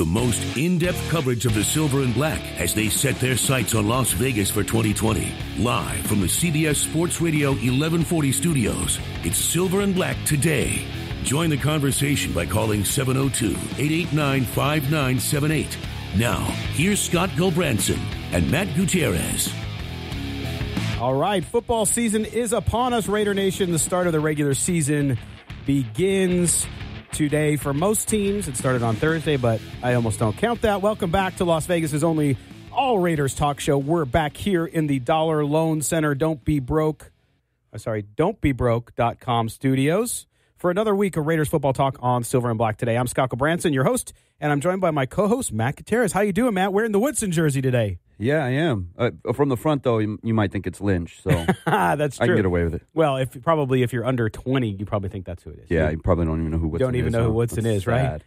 The most in-depth coverage of the Silver and Black as they set their sights on Las Vegas for 2020. Live from the CBS Sports Radio 1140 studios, it's Silver and Black Today. Join the conversation by calling 702-889-5978. Now, here's Scott Gulbransen and Matt Gutierrez. All right, football season is upon us, Raider Nation. The start of the regular season begins today for most teams. It started on Thursday, but I almost don't count that. Welcome back to Las Vegas's only all Raiders talk show. We're back here in the Dollar Loan Center don'tbebroke.com studios for another week of Raiders football talk on Silver and Black Today. I'm Scott Gulbransen, your host, and I'm joined by my co-host, Matt Gutierrez. How you doing, Matt? Wearing the Woodson jersey today. Yeah, I am. From the front, though, you might think it's Lynch, so that's true. I can get away with it. Well, if you're under 20, you probably think that's who it is. Yeah, you probably don't even know who Woodson is. Don't even know who Woodson is, right?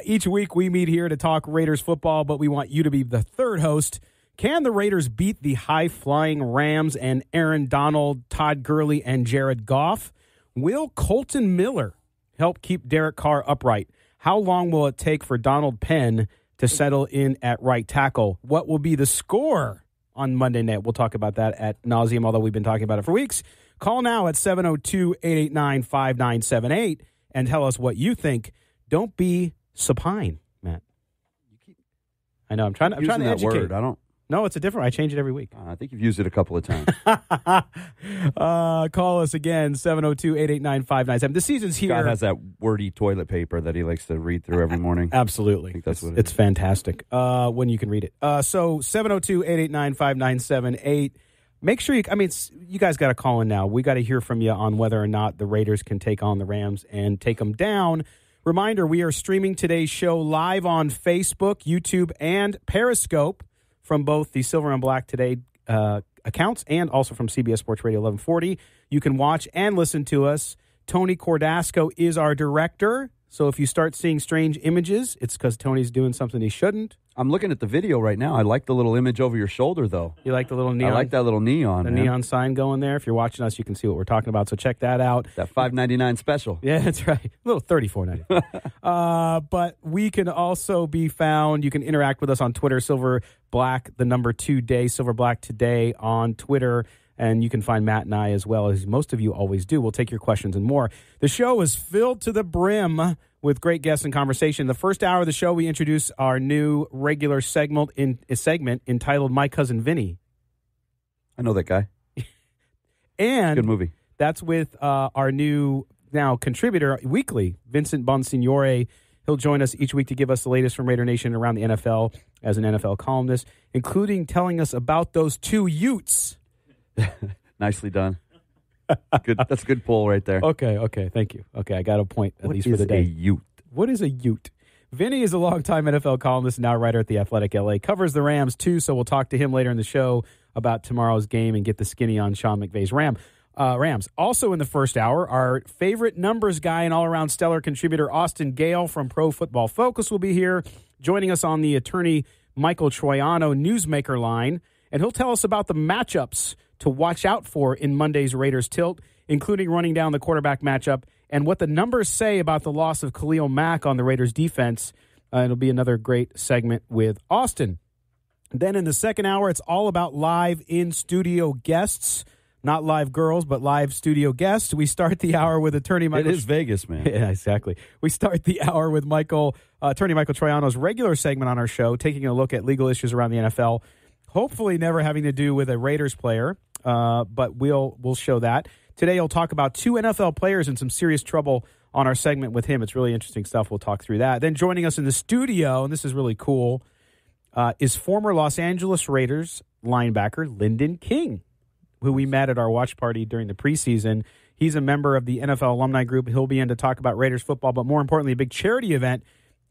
Each week we meet here to talk Raiders football, but we want you to be the third host. Can the Raiders beat the high-flying Rams and Aaron Donald, Todd Gurley, and Jared Goff? Will Colton Miller help keep Derek Carr upright? How long will it take for Donald Penn to settle in at right tackle? What will be the score on Monday night? We'll talk about that at nauseum, although we've been talking about it for weeks. Call now at 702-889-5978 and tell us what you think. Don't be supine, Matt. I know. I'm trying to educate. Word. No, it's a different. I change it every week. I think you've used it a couple of times. Call us again, 702-889-5978. The season's here. Scott has that wordy toilet paper that he likes to read through every morning. Absolutely. I think that's what it's fantastic when you can read it. So 702-889-5978. Make sure you guys got to call in now. We got to hear from you on whether or not the Raiders can take on the Rams and take them down. Reminder, we are streaming today's show live on Facebook, YouTube, and Periscope from both the Silver and Black Today accounts and also from CBS Sports Radio 1140. You can watch and listen to us. Tony Cordasco is our director. So if you start seeing strange images, it's because Tony's doing something he shouldn't. I'm looking at the video right now. I like the little image over your shoulder, though. You like the little neon? I like that little neon. The neon sign going there. If you're watching us, you can see what we're talking about. So check that out. That $5.99 special. Yeah, that's right. A little $34.99. But we can also be found. You can interact with us on Twitter, Silver Black, the number 2 day, Silver Black Today on Twitter. And you can find Matt and I as well, as most of you always do. We'll take your questions and more. The show is filled to the brim with great guests and conversation. The first hour of the show, we introduce our new regular segment entitled My Cousin Vinny. I know that guy. And good movie. That's with our new now contributor weekly, Vinny Bonsignore. He'll join us each week to give us the latest from Raider Nation around the NFL as an NFL columnist, including telling us about those two Utes. Nicely done. Good. That's a good pull right there. Okay. Thank you. Okay, I got a point at least for the day. What is a Ute? What is a Ute? Vinny is a longtime NFL columnist and now writer at The Athletic LA. Covers the Rams, too, so we'll talk to him later in the show about tomorrow's game and get the skinny on Sean McVay's Rams. Also in the first hour, our favorite numbers guy and all-around stellar contributor, Austin Gayle from Pro Football Focus, will be here, joining us on the attorney Michael Troiano newsmaker line, and he'll tell us about the matchups to watch out for in Monday's Raiders Tilt, including running down the quarterback matchup and what the numbers say about the loss of Khalil Mack on the Raiders defense. It'll be another great segment with Austin. Then in the second hour, it's all about live in-studio guests. Not live girls, but live studio guests. We start the hour with attorney Michael. It is Vegas, man. Yeah, exactly. We start the hour with attorney Michael Troiano's regular segment on our show, taking a look at legal issues around the NFL. Hopefully never having to do with a Raiders player, but we'll show that. Today he'll talk about two NFL players in some serious trouble on our segment with him. It's really interesting stuff. We'll talk through that. Then joining us in the studio, and this is really cool, is former Los Angeles Raiders linebacker Linden King, who we met at our watch party during the preseason. He's a member of the NFL alumni group. He'll be in to talk about Raiders football, but more importantly, a big charity event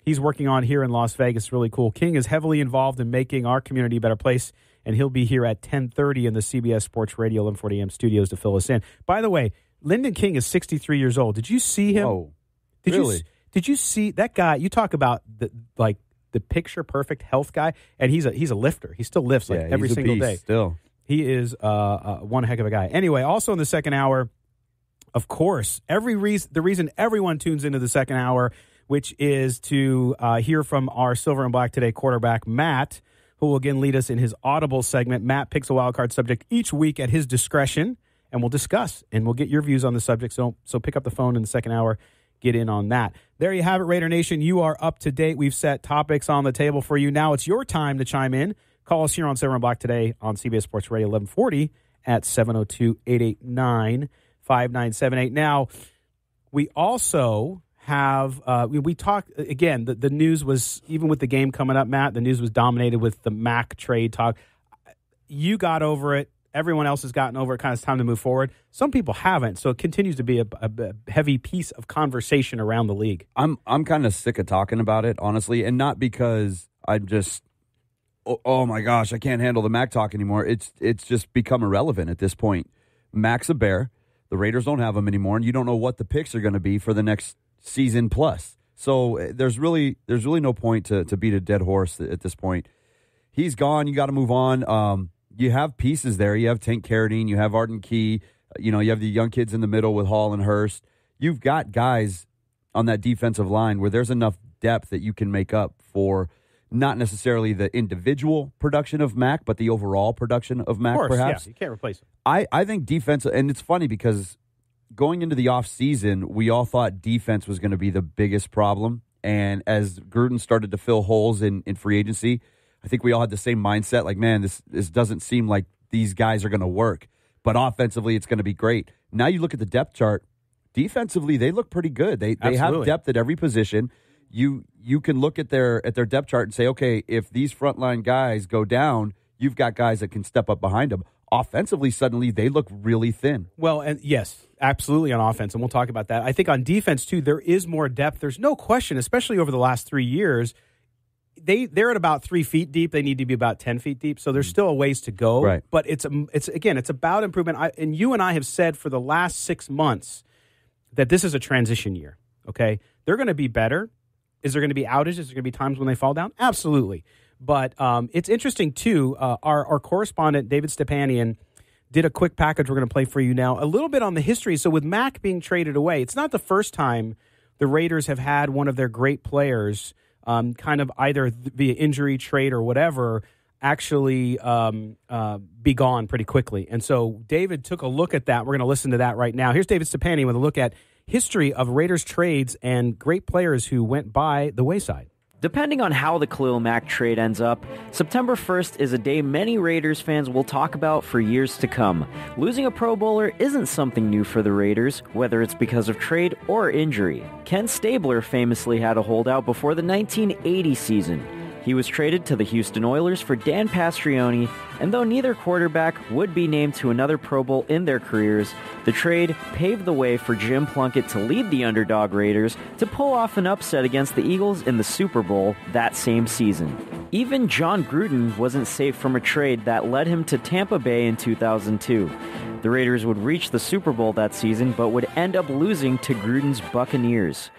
he's working on here in Las Vegas. Really cool. King is heavily involved in making our community a better place, and he'll be here at 10:30 in the CBS Sports Radio 1140 AM studios to fill us in. By the way, Linden King is 63 years old. Did you see him? Oh, really? Did you see that guy? You talk about the picture-perfect health guy, and he's a lifter. He still lifts every single day. Still. He is one heck of a guy. Anyway, also in the second hour, of course, the reason everyone tunes into the second hour, which is to hear from our Silver and Black Today quarterback, Matt, who will again lead us in his Audible segment. Matt picks a wild card subject each week at his discretion, and we'll discuss, and we'll get your views on the subject. So pick up the phone in the second hour, get in on that. There you have it, Raider Nation. You are up to date. We've set topics on the table for you. Now it's your time to chime in. Call us here on Silver and Black Today on CBS Sports Radio 1140 at 702-889-5978. Now, we also have, we talked, again, the news was, even with the game coming up, Matt, the news was dominated with the Mac trade talk. You got over it. Everyone else has gotten over it. Kind of time to move forward. Some people haven't, so it continues to be a heavy piece of conversation around the league. I'm kind of sick of talking about it, honestly, and not because I'm just, oh my gosh, I can't handle the Mac talk anymore. It's just become irrelevant at this point. Mac's a Bear. The Raiders don't have him anymore, and you don't know what the picks are going to be for the next season plus. So there's really no point to beat a dead horse at this point. He's gone. You got to move on. You have pieces there. You have Tank Carradine. You have Arden Key. You have the young kids in the middle with Hall and Hurst. You've got guys on that defensive line where there's enough depth that you can make up for not necessarily the individual production of Mac, but the overall production of Mac, perhaps. Yeah, you can't replace it. I think defense, and it's funny because going into the offseason, we all thought defense was going to be the biggest problem. And as Gruden started to fill holes in free agency, I think we all had the same mindset, like, man, this doesn't seem like these guys are going to work. But offensively, it's going to be great. Now you look at the depth chart. Defensively, they look pretty good. They have depth at every position. You can look at their depth chart and say, okay, if these frontline guys go down, you've got guys that can step up behind them. Offensively, suddenly, they look really thin. Well, and yes, absolutely on offense, and we'll talk about that. I think on defense, too, there is more depth. There's no question, especially over the last 3 years, they're at about 3 feet deep. They need to be about 10 feet deep, so there's still a ways to go. Right. But it's about improvement. And you and I have said for the last 6 months that this is a transition year, okay? They're going to be better. Is there going to be outages? Is there going to be times when they fall down? Absolutely. But it's interesting, too. Our correspondent, David Stepanian, did a quick package we're going to play for you now. A little bit on the history. So with Mac being traded away, it's not the first time the Raiders have had one of their great players kind of either via injury, trade, or whatever, actually be gone pretty quickly. And so David took a look at that. We're going to listen to that right now. Here's David Stepanian with a look at history of Raiders trades and great players who went by the wayside. Depending on how the Khalil Mack trade ends up, September 1st is a day many Raiders fans will talk about for years to come. Losing a Pro Bowler isn't something new for the Raiders, whether it's because of trade or injury. Ken Stabler famously had a holdout before the 1980 season. He was traded to the Houston Oilers for Dan Pastrioni, and though neither quarterback would be named to another Pro Bowl in their careers, the trade paved the way for Jim Plunkett to lead the underdog Raiders to pull off an upset against the Eagles in the Super Bowl that same season. Even John Gruden wasn't safe from a trade that led him to Tampa Bay in 2002. The Raiders would reach the Super Bowl that season, but would end up losing to Gruden's Buccaneers.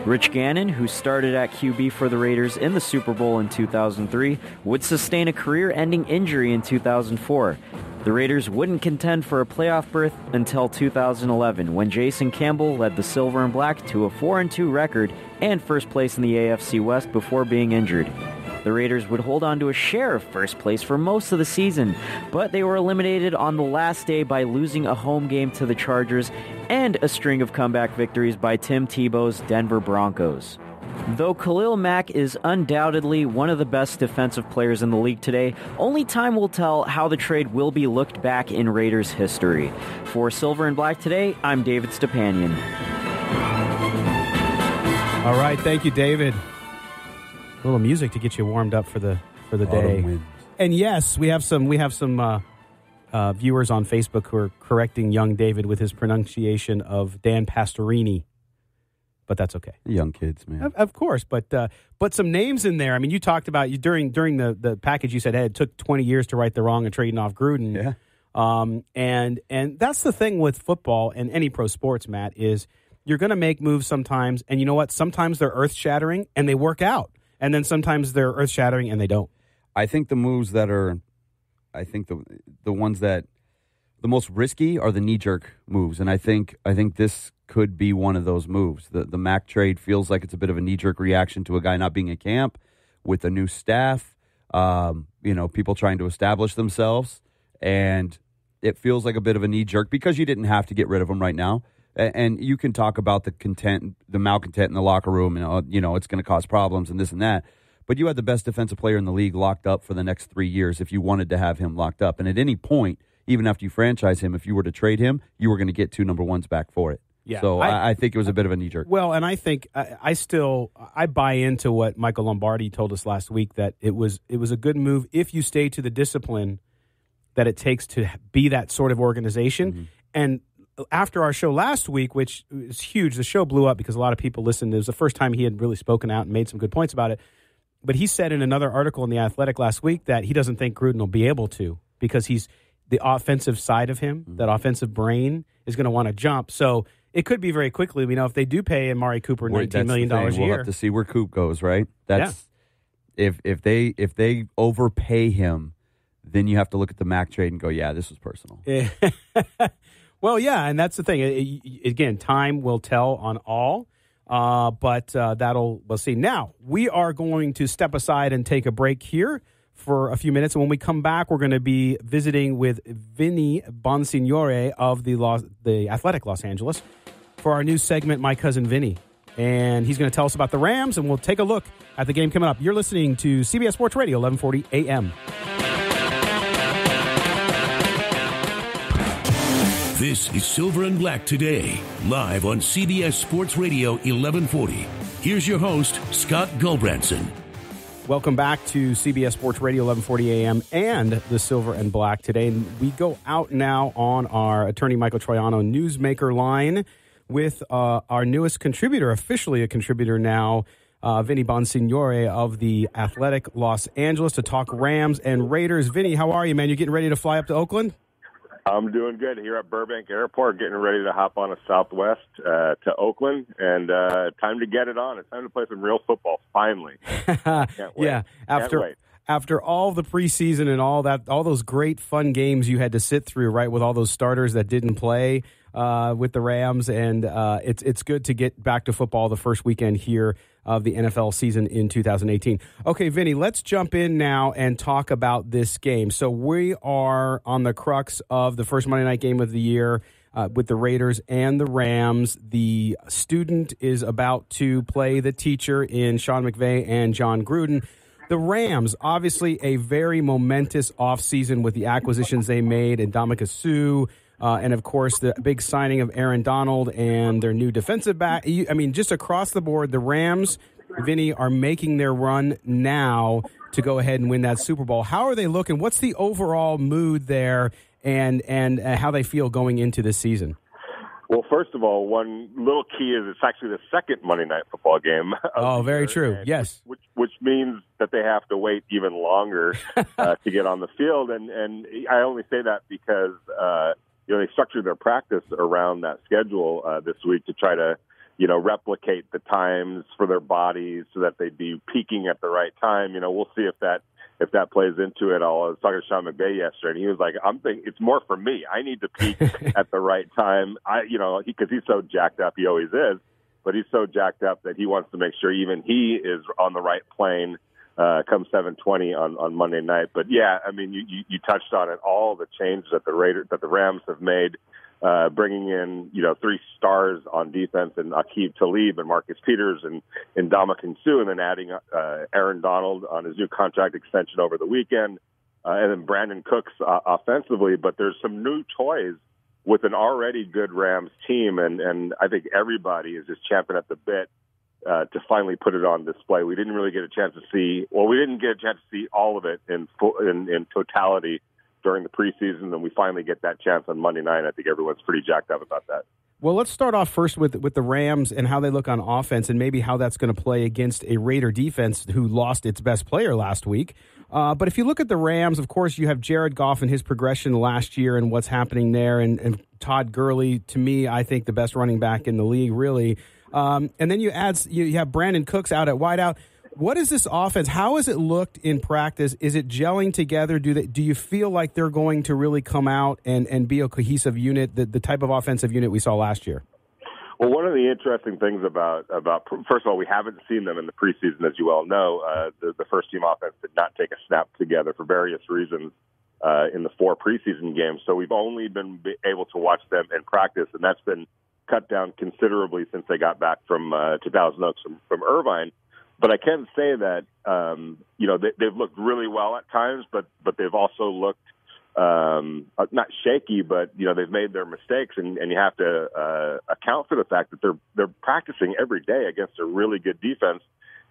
Rich Gannon, who started at QB for the Raiders in the Super Bowl in 2003, would sustain a career-ending injury in 2004. The Raiders wouldn't contend for a playoff berth until 2011, when Jason Campbell led the Silver and Black to a 4-2 record and first place in the AFC West before being injured. The Raiders would hold on to a share of first place for most of the season, but they were eliminated on the last day by losing a home game to the Chargers and a string of comeback victories by Tim Tebow's Denver Broncos. Though Khalil Mack is undoubtedly one of the best defensive players in the league today, only time will tell how the trade will be looked back in Raiders history. For Silver and Black Today, I'm David Stepanian. All right, thank you, David. A little music to get you warmed up for the day. Wind. And yes, we have some viewers on Facebook who are correcting young David with his pronunciation of Dan Pastorini, but that's okay. Young kids, man. Of course, but some names in there. I mean, you talked about during the package. You said, hey, it took 20 years to right the wrong and trading off Gruden. Yeah. And that's the thing with football and any pro sports, Matt, is you're going to make moves sometimes, and you know what? Sometimes they're earth-shattering and they work out. And then sometimes they're earth-shattering and they don't. I think the moves that are, I think the ones that the most risky are the knee-jerk moves, and I think this could be one of those moves. The Mac trade feels like it's a bit of a knee-jerk reaction to a guy not being in camp with a new staff, people trying to establish themselves, and it feels like a bit of a knee-jerk because you didn't have to get rid of him right now. And you can talk about the malcontent in the locker room, and it's going to cause problems and this and that. But you had the best defensive player in the league locked up for the next 3 years if you wanted to have him locked up. And at any point, even after you franchise him, if you were to trade him, you were going to get 2 number ones back for it. Yeah, so I think it was a bit of a knee-jerk. Well, and I think I buy into what Michael Lombardi told us last week, that it was a good move if you stay to the discipline that it takes to be that sort of organization. Mm-hmm. And after our show last week, which is huge, the show blew up because a lot of people listened. It was the first time he had really spoken out and made some good points about it. But he said in another article in The Athletic last week that he doesn't think Gruden will be able to, because he's the offensive side of him, that offensive brain, is going to want to jump. So it could be very quickly. If they do pay Amari Cooper $19 million a year. We'll have to see where Coop goes, right? If they overpay him, then you have to look at the Mac trade and go, yeah, this was personal. Well, yeah, and that's the thing. Again, time will tell on all, but we'll see. Now, we are going to step aside and take a break here for a few minutes, and when we come back, we're going to be visiting with Vinny Bonsignore of the Athletic Los Angeles for our new segment, My Cousin Vinny. And he's going to tell us about the Rams, and we'll take a look at the game coming up. You're listening to CBS Sports Radio, 1140 AM. This is Silver and Black Today, live on CBS Sports Radio 1140. Here's your host, Scott Gulbranson. Welcome back to CBS Sports Radio 1140 AM and the Silver and Black Today. And we go out now on our attorney Michael Troiano newsmaker line with our newest contributor, officially a contributor now, Vinny Bonsignore of the Athletic Los Angeles, to talk Rams and Raiders. Vinny, how are you, man? You getting ready to fly up to Oakland? I'm doing good here at Burbank Airport, getting ready to hop on a Southwest to Oakland, and time to get it on. It's time to play some real football, finally. Can't wait. Yeah, after all the preseason and all those great fun games you had to sit through, right, with all those starters that didn't play with the Rams, and it's good to get back to football the first weekend here of the NFL season in 2018. Okay, Vinny, let's jump in now and talk about this game. So we are on the crux of the first Monday night game of the year with the Raiders and the Rams. The student is about to play the teacher in Sean McVay and John Gruden. The Rams, obviously a very momentous offseason with the acquisitions they made, and Ndamukong Suh, and, of course, the big signing of Aaron Donald and their new defensive back. Just across the board, the Rams, Vinny, are making their run now to go ahead and win that Super Bowl. How are they looking? What's the overall mood there and how they feel going into this season? Well, first of all, one little key is it's actually the second Monday Night Football game. Oh, very true. Yes. Which means that they have to wait even longer to get on the field. And I only say that because they structured their practice around that schedule this week to try to, replicate the times for their bodies so that they'd be peaking at the right time. We'll see if that plays into it all. I was talking to Sean McVay yesterday, and he was like, I'm thinking it's more for me. I need to peak at the right time. Because he's so jacked up, he always is, but he's so jacked up that he wants to make sure even he is on the right plane come 7:20 on Monday night. But yeah, you touched on it. All the changes that the Rams have made, bringing in 3 stars on defense and Aqib Talib and Marcus Peters and Ndamukong Suh, and then adding Aaron Donald on his new contract extension over the weekend, and then Brandon Cooks offensively. But there's some new toys with an already good Rams team, and I think everybody is just champing at the bit to finally put it on display. We didn't really get a chance to see. Well, we didn't get a chance to see all of it in totality during the preseason, and we finally get that chance on Monday night. I think everyone's pretty jacked up about that. Well, let's start off first with the Rams and how they look on offense, and maybe how that's going to play against a Raider defense who lost its best player last week. But if you look at the Rams, of course, you have Jared Goff and his progression last year and what's happening there, and Todd Gurley, to me, I think the best running back in the league, really. And then you have Brandon Cooks out at wideout. What is this offense? How has it looked in practice? Is it gelling together? Do you feel like they're going to really come out and be a cohesive unit, the type of offensive unit we saw last year? Well, one of the interesting things about first of all, we haven't seen them in the preseason, as you well know. The first-team offense did not take a snap together for various reasons in the 4 preseason games. So we've only been able to watch them in practice, and that's been cut down considerably since they got back from 2000 Oaks from Irvine. But I can say that they've looked really well at times, but they've also looked not shaky, but they've made their mistakes, and you have to account for the fact that they're practicing every day against a really good defense.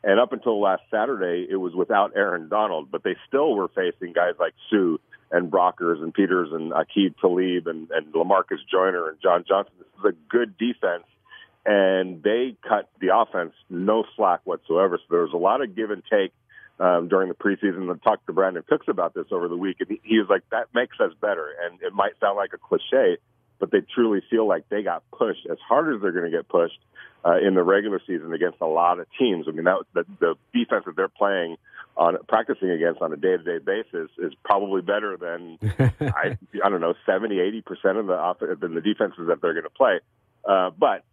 And up until last Saturday, it was without Aaron Donald, but they still were facing guys like Sue and Brockers and Peters and Aqib Talib and LaMarcus Joyner and John Johnson. This is a good defense, and they cut the offense no slack whatsoever. So there was a lot of give and take during the preseason. I talked to Brandon Cooks about this over the week, and he was like, that makes us better. And it might sound like a cliche, but they truly feel like they got pushed as hard as they're going to get pushed in the regular season against a lot of teams. I mean, that the defense that they're practicing against on a day-to-day basis is probably better than, I don't know, 70, 80% of the defenses that they're going to play. But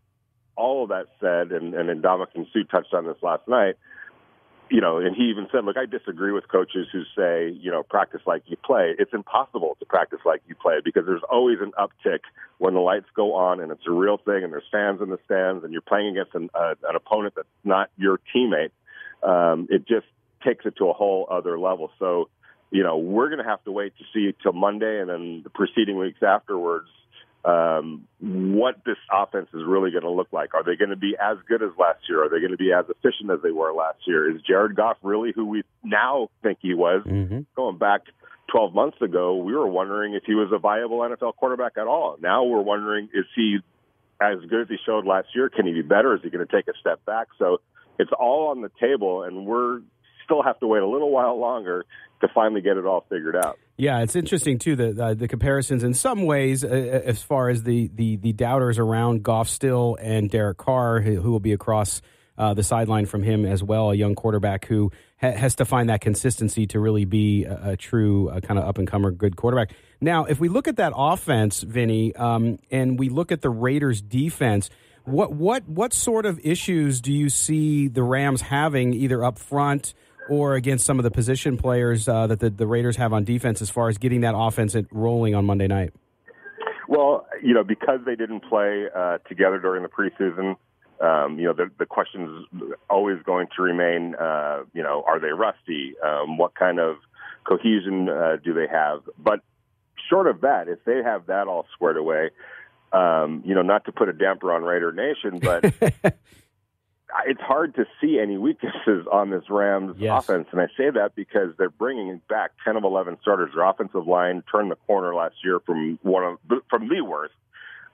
all of that said, and Ndamukong Suh touched on this last night, and he even said, look, I disagree with coaches who say, practice like you play. It's impossible to practice like you play because there's always an uptick when the lights go on and it's a real thing and there's fans in the stands and you're playing against an opponent that's not your teammate. It just takes it to a whole other level. So, we're going to have to wait to see till Monday and then the preceding weeks afterwards what this offense is really going to look like. Are they going to be as good as last year? Are they going to be as efficient as they were last year? Is Jared Goff really who we now think he was? Mm-hmm. Going back 12 months ago, we were wondering if he was a viable NFL quarterback at all. Now we're wondering, is he as good as he showed last year? Can he be better? Is he going to take a step back? So it's all on the table, and we're still have to wait a little while longer to finally get it all figured out. Yeah, it's interesting, too, the comparisons in some ways as far as the doubters around Goff still and Derek Carr, who will be across the sideline from him as well, a young quarterback who has to find that consistency to really be a true kind of up-and-comer good quarterback. Now, if we look at that offense, Vinny, and we look at the Raiders' defense, what sort of issues do you see the Rams having either up front or against some of the position players that the Raiders have on defense as far as getting that offense rolling on Monday night? Well, because they didn't play together during the preseason, the question is always going to remain, are they rusty? What kind of cohesion do they have? But short of that, if they have that all squared away, not to put a damper on Raider Nation, but it's hard to see any weaknesses on this Rams offense. And I say that because they're bringing back 10 of 11 starters. Their offensive line turned the corner last year from the worst,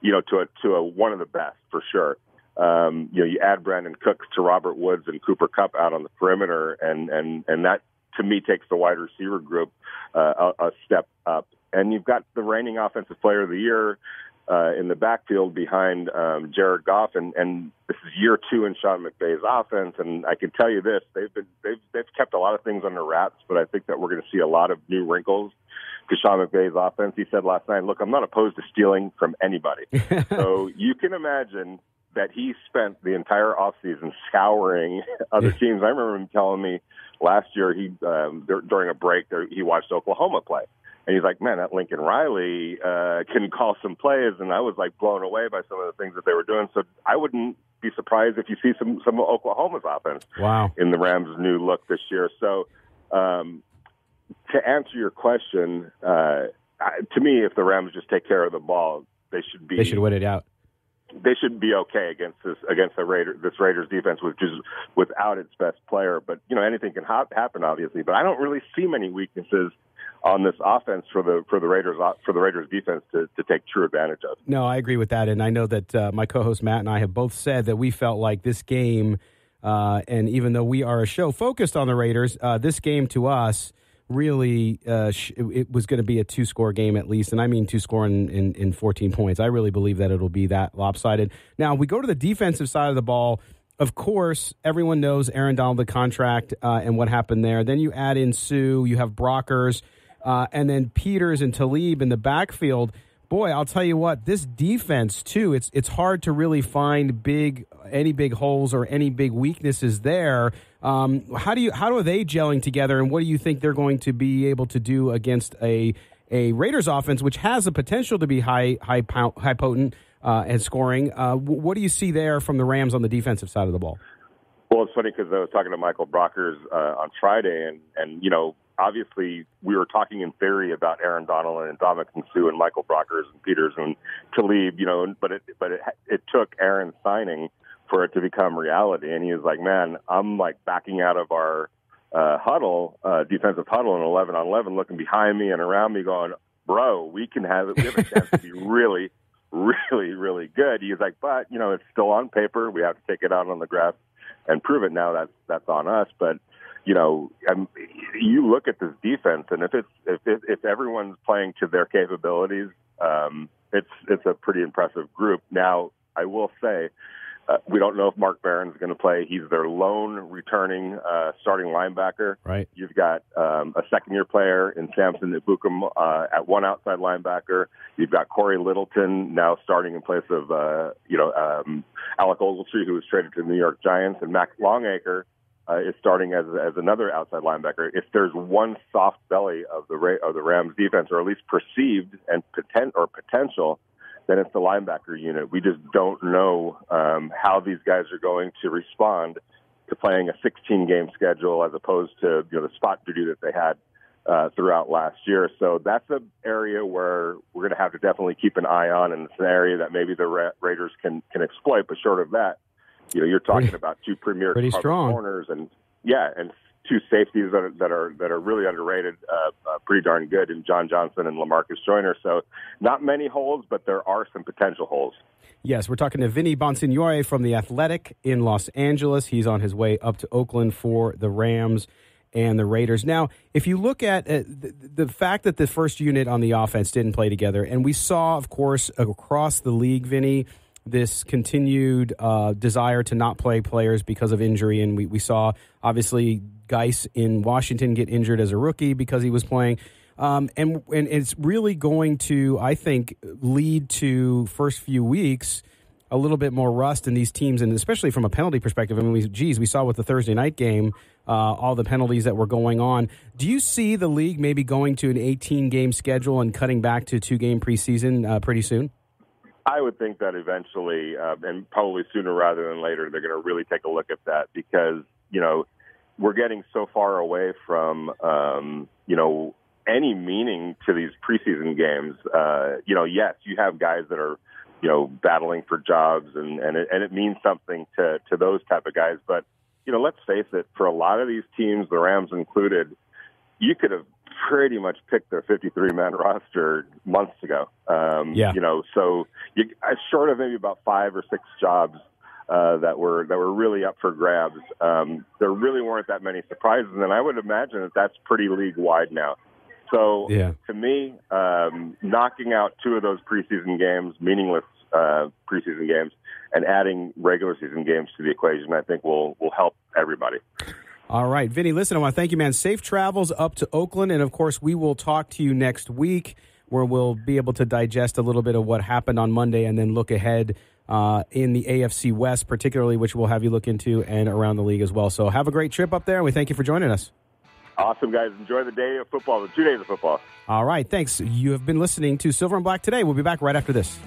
to one of the best for sure. You add Brandon Cooks to Robert Woods and Cooper Kupp out on the perimeter, and that to me takes the wide receiver group a step up. And you've got the reigning offensive player of the year in the backfield behind Jared Goff, and this is year 2 in Sean McVay's offense. And I can tell you this: they've kept a lot of things under wraps, but I think that we're going to see a lot of new wrinkles to Sean McVay's offense. He said last night, "Look, I'm not opposed to stealing from anybody." So you can imagine that he spent the entire offseason scouring other teams. I remember him telling me last year during a break he watched Oklahoma play. And he's like, man, that Lincoln Riley can call some plays. And I was like blown away by some of the things that they were doing. So I wouldn't be surprised if you see some of Oklahoma's offense in the Rams' new look this year. So to answer your question, to me, if the Rams just take care of the ball, they should win it out. They should be okay against this Raiders defense, which is without its best player. But anything can happen, obviously. But I don't really see many weaknesses on this offense for the Raiders defense to take true advantage of. No, I agree with that, and I know that my co-host Matt and I have both said that we felt like this game, and even though we are a show focused on the Raiders, this game to us really it was going to be a 2-score game at least, and I mean 2-score in 14 points. I really believe that it'll be that lopsided. Now we go to the defensive side of the ball. of course, everyone knows Aaron Donald, the contract, and what happened there. Then you add in Sue, you have Brockers, and then Peters and Talib in the backfield. Boy, I'll tell you what, this defense, too, it's hard to really find any big holes or any big weaknesses there. How are they gelling together, and what do you think they're going to be able to do against a Raiders offense, which has the potential to be high potent and scoring? What do you see there from the Rams on the defensive side of the ball? Well, it's funny because I was talking to Michael Brockers on Friday, and obviously we were talking in theory about Aaron Donald and Ndamukong Suh and Michael Brockers and Peters and Talib, but it took Aaron's signing for it to become reality. And he was like, man, I'm like backing out of our defensive huddle in 11-on-11, looking behind me and around me going, bro, we have a chance to be really, really, really good. He's like, but, it's still on paper. We have to take it out on the grass and prove it now. That's on us. But, you look at this defense, and if everyone's playing to their capabilities, it's a pretty impressive group. Now, I will say, we don't know if Mark Barron's going to play. He's their lone returning starting linebacker. Right. You've got a second-year player in Samson Ibukum at one outside linebacker. You've got Corey Littleton now starting in place of Alec Ogletree, who was traded to the New York Giants, and Max Longacre is starting as another outside linebacker. If there's one soft belly of the Rams defense, or at least perceived and potential, then it's the linebacker unit. We just don't know how these guys are going to respond to playing a 16-game schedule as opposed to the spot duty that they had throughout last year. So that's an area where we're going to have to definitely keep an eye on, and it's an area that maybe the Raiders can exploit. But short of that, you're talking about two premier corners and two safeties that are really underrated, pretty darn good, in John Johnson and LaMarcus Joyner. So not many holes, but there are some potential holes. Yes, we're talking to Vinny Bonsignore from The Athletic in Los Angeles. He's on his way up to Oakland for the Rams and the Raiders. Now, if you look at the fact that the first unit on the offense didn't play together, and we saw, of course, across the league, Vinny, this continued desire to not play players because of injury. And we saw, obviously, Geis in Washington get injured as a rookie because he was playing. And it's really going to, I think, lead to first few weeks a little bit more rust in these teams, and especially from a penalty perspective. I mean, we saw with the Thursday night game, all the penalties that were going on. Do you see the league maybe going to an 18-game schedule and cutting back to 2-game preseason pretty soon? I would think that eventually, and probably sooner rather than later, they're going to really take a look at that because, we're getting so far away from, any meaning to these preseason games. Yes, you have guys that are, battling for jobs and it means something to those type of guys. But, let's face it, for a lot of these teams, the Rams included, you could have pretty much picked their 53-man roster months ago. So short of maybe about 5 or 6 jobs that were really up for grabs, there really weren't that many surprises, and I would imagine that that's pretty league-wide now. So to me, knocking out 2 of those preseason games, meaningless preseason games, and adding regular season games to the equation, I think will help everybody. All right, Vinny, listen, I want to thank you, man. Safe travels up to Oakland, and, of course, we will talk to you next week where we'll be able to digest a little bit of what happened on Monday and then look ahead in the AFC West particularly, which we'll have you look into, and around the league as well. So have a great trip up there, and we thank you for joining us. Awesome, guys. Enjoy the day of football, the 2 days of football. All right, thanks. You have been listening to Silver and Black Today. We'll be back right after this.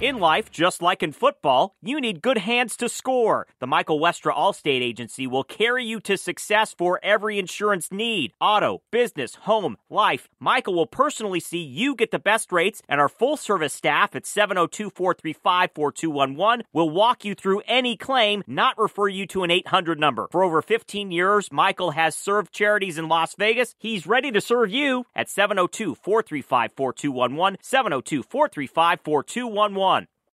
In life, just like in football, you need good hands to score. The Michael Westra Allstate Agency will carry you to success for every insurance need. Auto, business, home, life. Michael will personally see you get the best rates, and our full-service staff at 702-435-4211 will walk you through any claim, not refer you to an 800 number. For over 15 years, Michael has served charities in Las Vegas. He's ready to serve you at 702-435-4211, 702-435-4211.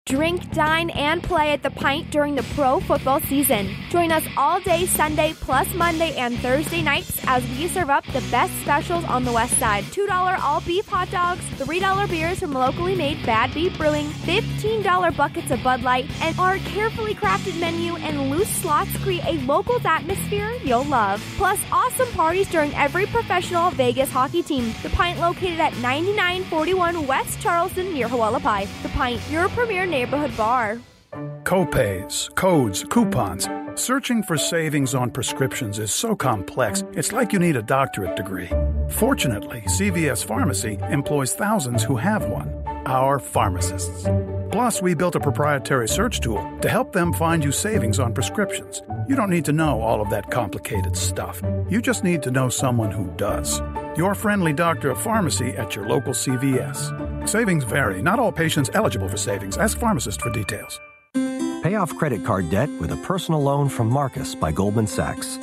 Drink, dine, and play at the Pint during the pro football season. Join us all day Sunday plus Monday and Thursday nights as we serve up the best specials on the west side. $2 all beef hot dogs, $3 beers from locally made Bad Beef Brewing, $15 buckets of Bud Light, and our carefully crafted menu and loose slots create a locals atmosphere you'll love. Plus awesome parties during every professional Vegas hockey team. The Pint located at 9941 West Charleston near Hualapai. The Pint, your premier neighborhood bar. Copays, codes, coupons. Searching for savings on prescriptions is so complex, it's like you need a doctorate degree. Fortunately, CVS Pharmacy employs thousands who have one. Our pharmacists. Plus, we built a proprietary search tool to help them find you savings on prescriptions. You don't need to know all of that complicated stuff. You just need to know someone who does. Your friendly doctor of pharmacy at your local CVS. Savings vary. Not all patients eligible for savings. Ask pharmacist for details. Pay off credit card debt with a personal loan from Marcus by Goldman Sachs.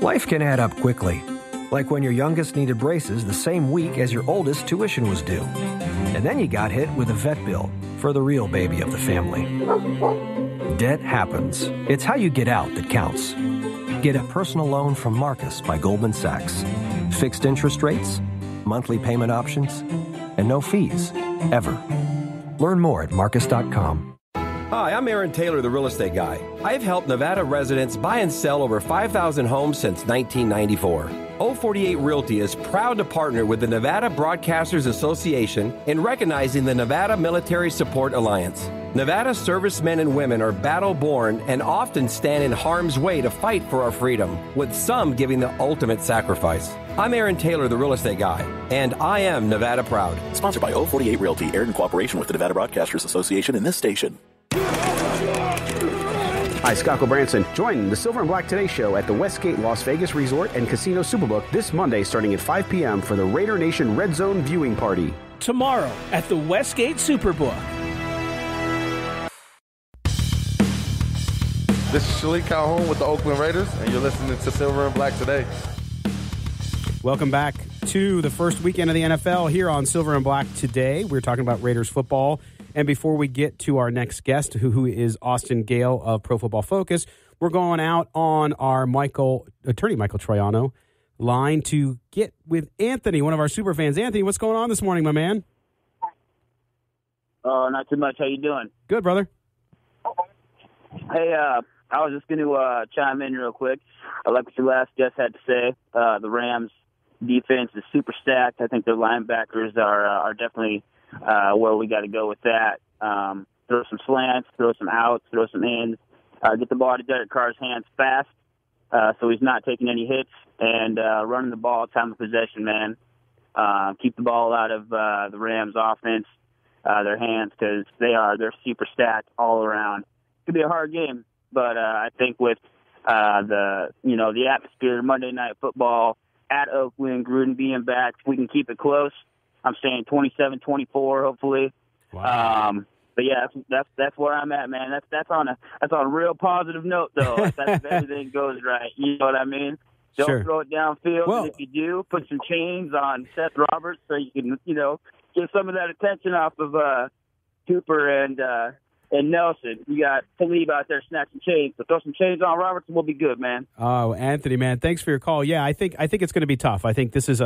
Life can add up quickly. Like when your youngest needed braces the same week as your oldest tuition was due. And then you got hit with a vet bill for the real baby of the family. Debt happens. It's how you get out that counts. Get a personal loan from Marcus by Goldman Sachs. Fixed interest rates, monthly payment options, and no fees, ever. Learn more at Marcus.com. Hi, I'm Aaron Taylor, the real estate guy. I've helped Nevada residents buy and sell over 5,000 homes since 1994. 048 Realty is proud to partner with the Nevada Broadcasters Association in recognizing the Nevada Military Support Alliance. Nevada servicemen and women are battle-born and often stand in harm's way to fight for our freedom, with some giving the ultimate sacrifice. I'm Aaron Taylor, the real estate guy, and I am Nevada proud. Sponsored by 048 Realty, aired in cooperation with the Nevada Broadcasters Association and this station. Hi, Scott Branson. Join the Silver and Black Today Show at the Westgate Las Vegas Resort and Casino Superbook this Monday starting at 5 p.m. for the Raider Nation Red Zone viewing party. Tomorrow at the Westgate Superbook. This is Shalik Calhoun with the Oakland Raiders, and you're listening to Silver and Black Today. Welcome back to the first weekend of the NFL here on Silver and Black Today. We're talking about Raiders football. And before we get to our next guest, who is Austin Gayle of Pro Football Focus, we're going out on our attorney Michael Troiano line to get with Anthony, one of our super fans. Anthony, what's going on this morning, my man? Not too much. How you doing? Good, brother. Hey, I was just going to chime in real quick. I like what your last guest had to say. The Rams' defense is super stacked. I think their linebackers are definitely where we got to go with that. Throw some slants, throw some outs, throw some ins, get the ball to Derek Carr's hands fast so he's not taking any hits, and running the ball time of possession, man. Keep the ball out of the Rams' offense, their hands, because they're super stacked all around. It could be a hard game, but I think with the atmosphere, Monday Night Football at Oakland, Gruden being back, we can keep it close. I'm saying 27-24, hopefully. Wow. But yeah, that's where I'm at, man. That's on a real positive note, though. That's if everything goes right. You know what I mean? Don't throw it downfield. Well, and if you do, put some chains on Seth Roberts so you can, get some of that attention off of Cooper and Nelson. You got Talib out there snatching chains, so throw some chains on Roberts and we'll be good, man. Oh, Anthony, man, thanks for your call. Yeah, I think it's going to be tough. I think this is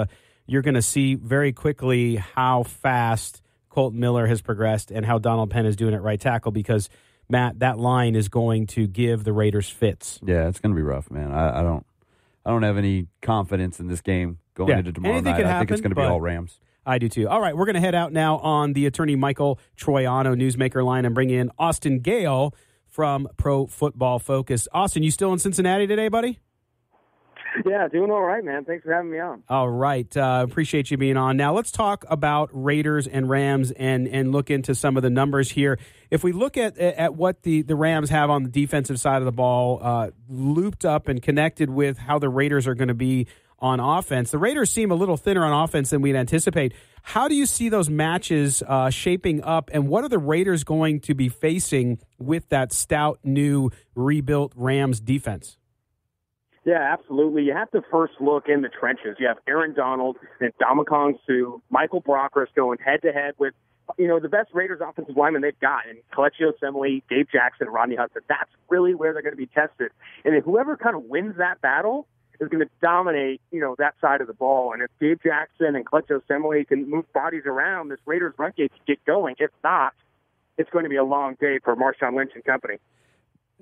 you're going to see very quickly how fast Colton Miller has progressed and how Donald Penn is doing at right tackle because, Matt, that line is going to give the Raiders fits. Yeah, it's going to be rough, man. I don't have any confidence in this game going into tomorrow night. I think it's going to be all Rams. I do too. All right, we're going to head out now on the attorney Michael Troiano newsmaker line and bring in Austin Gayle from Pro Football Focus. Austin, you still in Cincinnati today, buddy? Yeah, doing all right, man. Thanks for having me on. All right. Appreciate you being on. Now, let's talk about Raiders and Rams and look into some of the numbers here. If we look at what the Rams have on the defensive side of the ball, looped up and connected with how the Raiders are going to be on offense, the Raiders seem a little thinner on offense than we'd anticipate. How do you see those matches shaping up, and what are the Raiders going to be facing with that stout, new, rebuilt Rams defense? Yeah, absolutely. You have to first look in the trenches. You have Aaron Donald and Ndamukong Suh, Michael Brockers going head-to-head with the best Raiders offensive lineman they've got, and Kelechi Osemele, Gabe Jackson, Rodney Hudson. That's really where they're going to be tested. And if whoever kind of wins that battle is going to dominate, that side of the ball. And if Gabe Jackson and Kelechi Osemele can move bodies around, this Raiders run game can get going. If not, it's going to be a long day for Marshawn Lynch and company.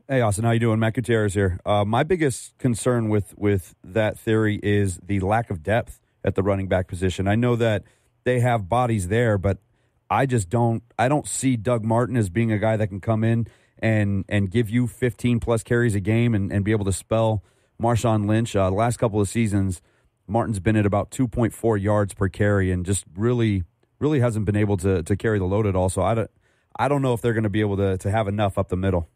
Hey, Austin, how you doing? Matt Gutierrez here. My biggest concern with that theory is the lack of depth at the running back position. I know that they have bodies there, but I don't see Doug Martin as being a guy that can come in and give you 15-plus carries a game and be able to spell Marshawn Lynch. The last couple of seasons, Martin's been at about 2.4 yards per carry and just really hasn't been able to carry the load at all. So I don't know if they're going to be able to have enough up the middle.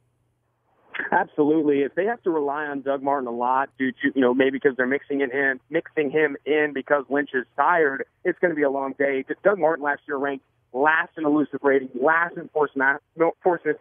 Absolutely. If they have to rely on Doug Martin a lot due to, maybe because they're mixing him in because Lynch is tired, it's going to be a long day. Doug Martin last year ranked last in elusive rating, last in forced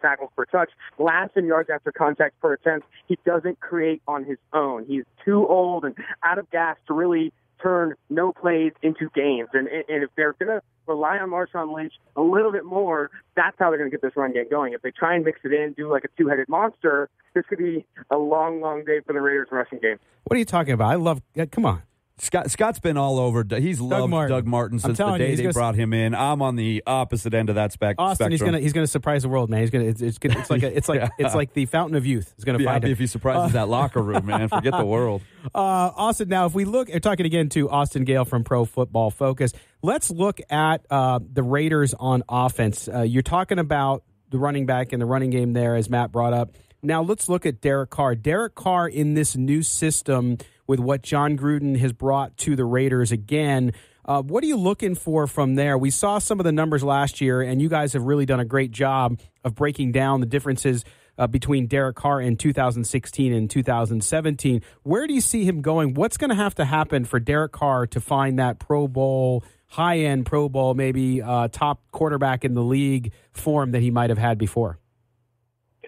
tackles per touch, last in yards after contact per attempt. He doesn't create on his own. He's too old and out of gas to really turn no plays into gains. And if they're going to rely on Marshawn Lynch a little bit more, that's how they're going to get this run game going. If they try and mix it in, do like a two-headed monster, this could be a long, long day for the Raiders rushing game. What are you talking about? Come on. Scott's been all over. He's loved Doug Martin since the day they brought him in. I'm on the opposite end of that spectrum. Austin, he's gonna surprise the world, man. It's like the fountain of youth. He's gonna be find happy him. if he surprises that locker room, man. Forget the world. Austin, now if we look, talking again to Austin Gayle from Pro Football Focus, let's look at the Raiders on offense. You're talking about the running back and the running game there, as Matt brought up. Now let's look at Derek Carr. Derek Carr in this new system with what John Gruden has brought to the Raiders again. What are you looking for from there? We saw some of the numbers last year, and you guys have really done a great job of breaking down the differences between Derek Carr in 2016 and 2017. Where do you see him going? What's going to have to happen for Derek Carr to find that Pro Bowl, high-end Pro Bowl, maybe top quarterback in the league form that he might have had before?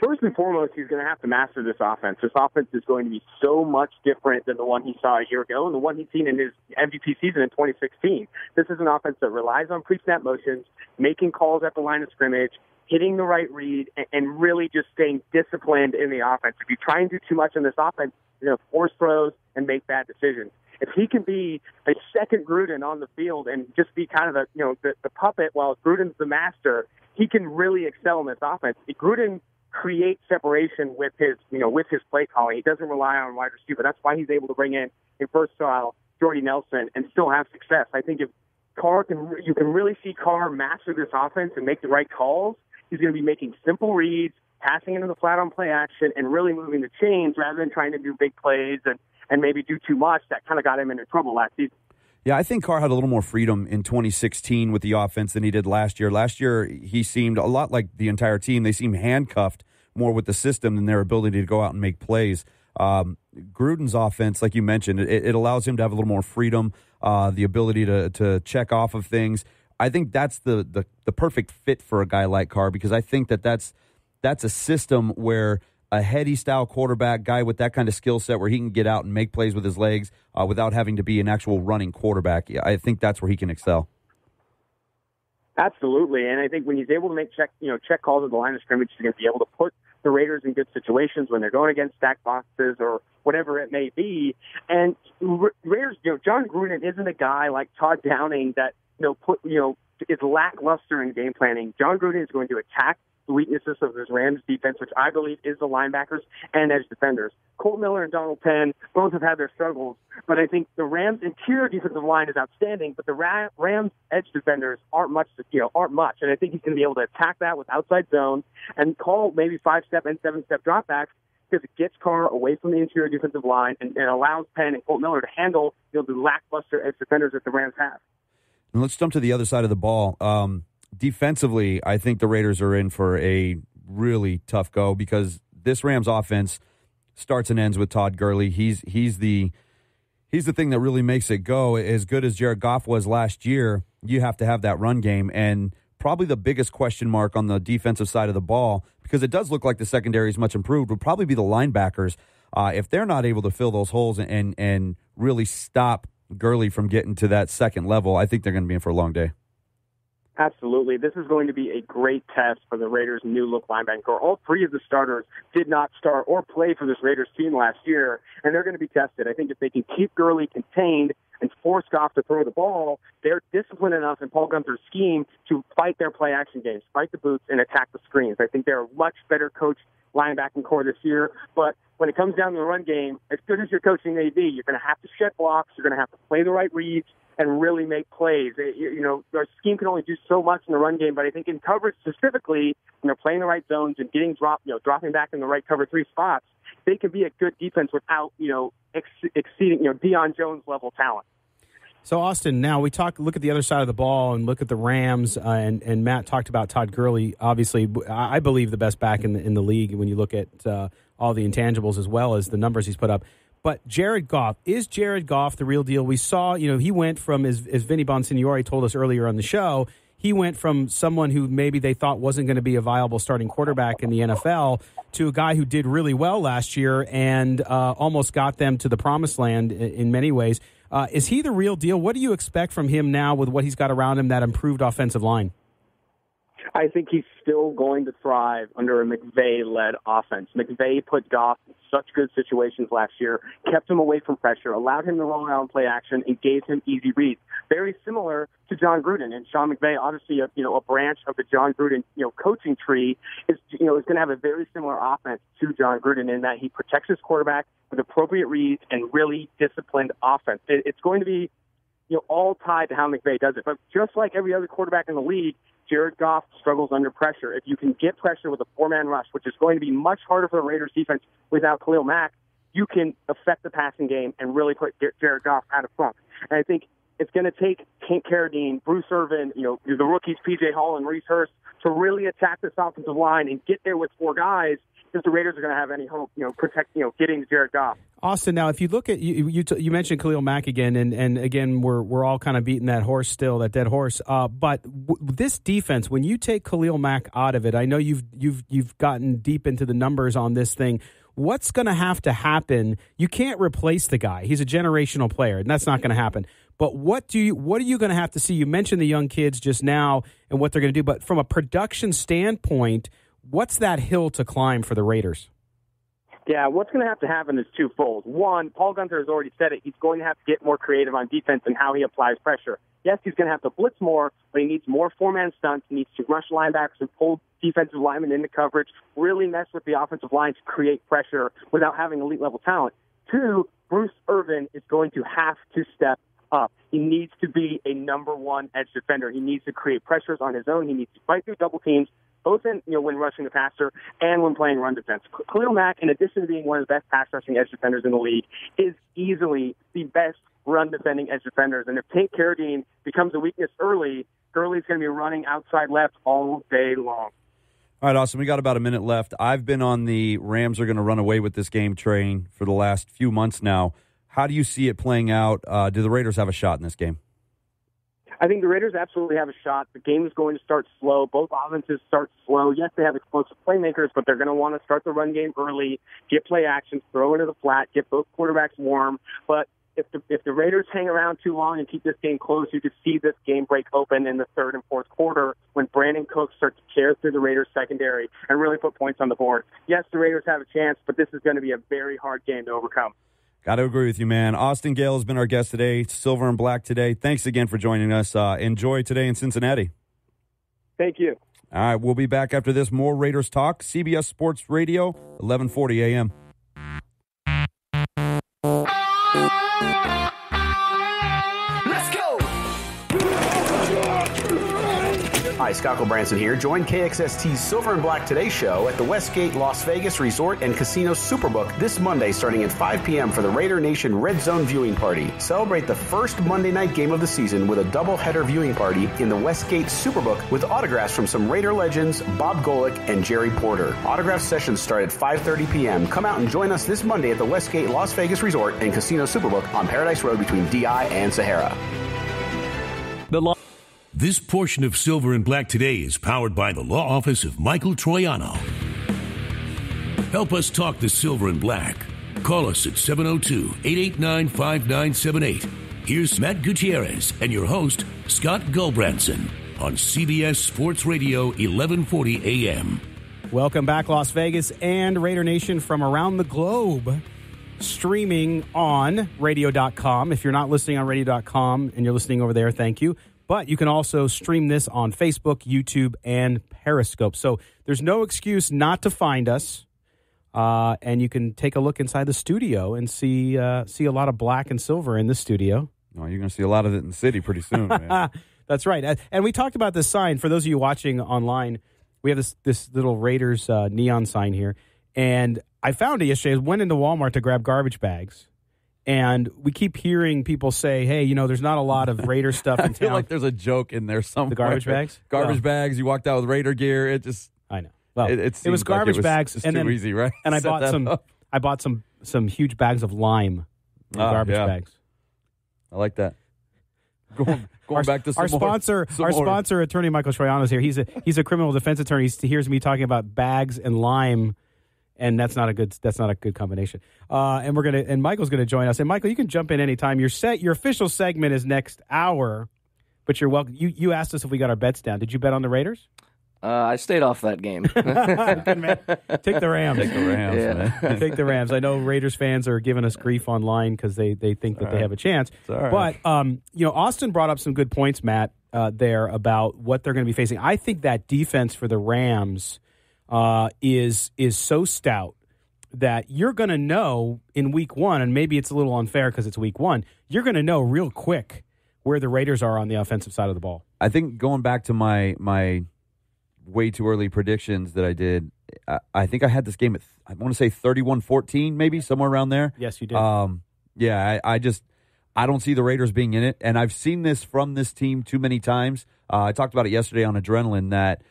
First and foremost, he's going to have to master this offense. This offense is going to be so much different than the one he saw a year ago and the one he's seen in his MVP season in 2016. This is an offense that relies on pre-snap motions, making calls at the line of scrimmage, hitting the right read, and really just staying disciplined in the offense. If you try and do too much in this offense, you're going to force throws and make bad decisions. If he can be a second Gruden on the field and just be kind of the puppet while Gruden's the master, he can really excel in this offense. Gruden create separation with his play calling. He doesn't rely on wide receiver. That's why he's able to bring in a versatile Jordy Nelson and still have success. I think if you can really see Carr master this offense and make the right calls, he's going to be making simple reads, passing into the flat on play action, and really moving the chains rather than trying to do big plays and maybe do too much. That kind of got him into trouble last season. Yeah, I think Carr had a little more freedom in 2016 with the offense than he did last year. Last year, he seemed a lot like the entire team. They seemed handcuffed more with the system than their ability to go out and make plays. Gruden's offense, like you mentioned, it allows him to have a little more freedom, the ability to check off of things. I think that's the perfect fit for a guy like Carr because I think that's a system where a heady-style quarterback, guy with that kind of skill set where he can get out and make plays with his legs without having to be an actual running quarterback. I think that's where he can excel. Absolutely, and I think when he's able to make check calls at the line of scrimmage, he's going to be able to put the Raiders in good situations when they're going against stacked boxes or whatever it may be. And Raiders, John Gruden isn't a guy like Todd Downing that is lackluster in game planning. John Gruden is going to attack the weaknesses of this Rams defense, which I believe is the linebackers and edge defenders. Colt Miller and Donald Penn both have had their struggles, but I think the Rams' interior defensive line is outstanding, but the Rams' edge defenders aren't much. And I think he's going to be able to attack that with outside zone and call maybe 5-step and 7-step dropbacks because it gets Carr away from the interior defensive line and allows Penn and Colt Miller to handle the lackluster edge defenders that the Rams have. And let's jump to the other side of the ball. Defensively, I think the Raiders are in for a really tough go because this Rams offense starts and ends with Todd Gurley. He's the thing that really makes it go. As good as Jared Goff was last year, you have to have that run game. And probably the biggest question mark on the defensive side of the ball, because it does look like the secondary is much improved, would probably be the linebackers. If they're not able to fill those holes and really stop Gurley from getting to that second level, I think they're going to be in for a long day. Absolutely. This is going to be a great test for the Raiders' new look linebacker. All three of the starters did not start or play for this Raiders team last year, and they're going to be tested. I think if they can keep Gurley contained and force Goff to throw the ball, they're disciplined enough in Paul Guenther's scheme to fight their play-action games, fight the boots, and attack the screens. I think they're a much better coached linebacking core this year, but when it comes down to the run game, as good as you're coaching AD, you're going to have to shed blocks, you're going to have to play the right reads, and really make plays. Our scheme can only do so much in the run game, but I think in coverage specifically, when they're playing the right zones and getting dropping back in the right cover 3 spots, they can be a good defense without, exceeding, Deion Jones level talent. So, Austin, now we look at the other side of the ball and look at the Rams, and Matt talked about Todd Gurley. Obviously, I believe the best back in the league when you look at all the intangibles as well as the numbers he's put up. But Jared Goff, is Jared Goff the real deal? We saw, he went from, as Vinny Bonsignore told us earlier on the show, he went from someone who maybe they thought wasn't going to be a viable starting quarterback in the NFL to a guy who did really well last year and almost got them to the promised land in many ways. Is he the real deal? What do you expect from him now with what he's got around him, that improved offensive line? I think he's still going to thrive under a McVay-led offense. McVay put Goff in such good situations last year, kept him away from pressure, allowed him to roll out and play action, and gave him easy reads. Very similar to John Gruden. And Sean McVay, obviously, a branch of the John Gruden, coaching tree, is going to have a very similar offense to John Gruden in that he protects his quarterback with appropriate reads and really disciplined offense. It's going to be, all tied to how McVay does it. But just like every other quarterback in the league, Jared Goff struggles under pressure. If you can get pressure with a 4-man rush, which is going to be much harder for the Raiders defense without Khalil Mack, you can affect the passing game and really put Jared Goff out of funk. And I think it's going to take Tank Carradine, Bruce Irvin, the rookies, P.J. Hall and Reese Hurst, to really attack this offensive line and get there with 4 guys if the Raiders are going to have any hope, getting Jared Goff. Austin, now if you look at you mentioned Khalil Mack again, and again we're all kind of beating that horse still, that dead horse. But this defense, when you take Khalil Mack out of it, I know you've gotten deep into the numbers on this thing. What's going to have to happen? You can't replace the guy; he's a generational player, and that's not going to happen. But what are you going to have to see? You mentioned the young kids just now and what they're going to do, but from a production standpoint, what's that hill to climb for the Raiders? Yeah, what's going to have to happen is twofold. One, Paul Guenther has already said it. He's going to have to get more creative on defense and how he applies pressure. Yes, he's going to have to blitz more, but he needs more 4-man stunts. He needs to rush linebackers and pull defensive linemen into coverage, really mess with the offensive line to create pressure without having elite-level talent. 2, Bruce Irvin is going to have to step up. He needs to be a number 1 edge defender. He needs to create pressures on his own. He needs to fight through double teams, both in when rushing the passer and when playing run defense. Khalil Mack, in addition to being one of the best pass rushing edge defenders in the league, is easily the best run defending edge defenders. And if Tank Carradine becomes a weakness early, Gurley's going to be running outside left all day long. All right, Austin, we got about a minute left. I've been on the Rams are going to run away with this game train for the last few months now. How do you see it playing out? Do the Raiders have a shot in this game? I think the Raiders absolutely have a shot. The game is going to start slow. Both offenses start slow. Yes, they have explosive playmakers, but they're going to want to start the run game early, get play action, throw into the flat, get both quarterbacks warm. But if the Raiders hang around too long and keep this game close, you could see this game break open in the 3rd and 4th quarter when Brandon Cooks starts to tear through the Raiders secondary and really put points on the board. Yes, the Raiders have a chance, but this is going to be a very hard game to overcome. Got to agree with you, man. Austin Gayle has been our guest today, Silver and Black today. Thanks again for joining us. Enjoy today in Cincinnati. Thank you. All right, we'll be back after this. More Raiders talk. CBS Sports Radio, 1140 a.m. Hi, Scott Branson here. Join KXST's Silver and Black Today show at the Westgate Las Vegas Resort and Casino Superbook this Monday starting at 5 p.m. for the Raider Nation Red Zone viewing party. Celebrate the first Monday night game of the season with a doubleheader viewing party in the Westgate Superbook with autographs from some Raider legends, Bob Golick and Jerry Porter. Autograph sessions start at 5:30 p.m. Come out and join us this Monday at the Westgate Las Vegas Resort and Casino Superbook on Paradise Road between DI and Sahara. This portion of Silver and Black Today is powered by the law office of Michael Troiano. Help us talk the Silver and Black. Call us at 702-889-5978. Here's Matt Gutierrez and your host, Scott Gulbranson, on CBS Sports Radio 1140 AM. Welcome back, Las Vegas and Raider Nation from around the globe, streaming on radio.com. If you're not listening on radio.com and you're listening over there, thank you. But you can also stream this on Facebook, YouTube, and Periscope. So there's no excuse not to find us. And you can take a look inside the studio and see a lot of black and silver in the studio. Oh, you're going to see a lot of it in the city pretty soon, man. That's right. And we talked about this sign. For those of you watching online, we have this little Raiders neon sign here. And I found it yesterday. I went into Walmart to grab garbage bags. And we keep hearing people say, hey, there's not a lot of Raider stuff in town. I feel like there's a joke in there somewhere. The garbage bags? Garbage bags. You walked out with Raider gear. It just... I know. Well, it was garbage bags. It's too easy, right? And I bought some huge bags of lime garbage bags. I like that. Going back to some our sponsor, attorney Michael Troiano is here. He's a criminal defense attorney. He hears me talking about bags and lime, and that's not a good combination. And Michael's gonna join us. And Michael, you can jump in anytime. Your official segment is next hour, but you're welcome. You asked us if we got our bets down. Did you bet on the Raiders? I stayed off that game. Good man. Take the Rams. Take the Rams, man. Take the Rams. I know Raiders fans are giving us grief online because they think that they have a chance. It's all right. But, Austin brought up some good points, Matt, there about what they're going to be facing. I think that defense for the Rams is so stout that you're going to know in week one, and maybe it's a little unfair because it's week one, you're going to know real quick where the Raiders are on the offensive side of the ball. I think going back to my way too early predictions that I did, I think I had this game at, I want to say 31-14, maybe somewhere around there. Yes, you did. I don't see the Raiders being in it, and I've seen this from this team too many times. I talked about it yesterday on Adrenaline that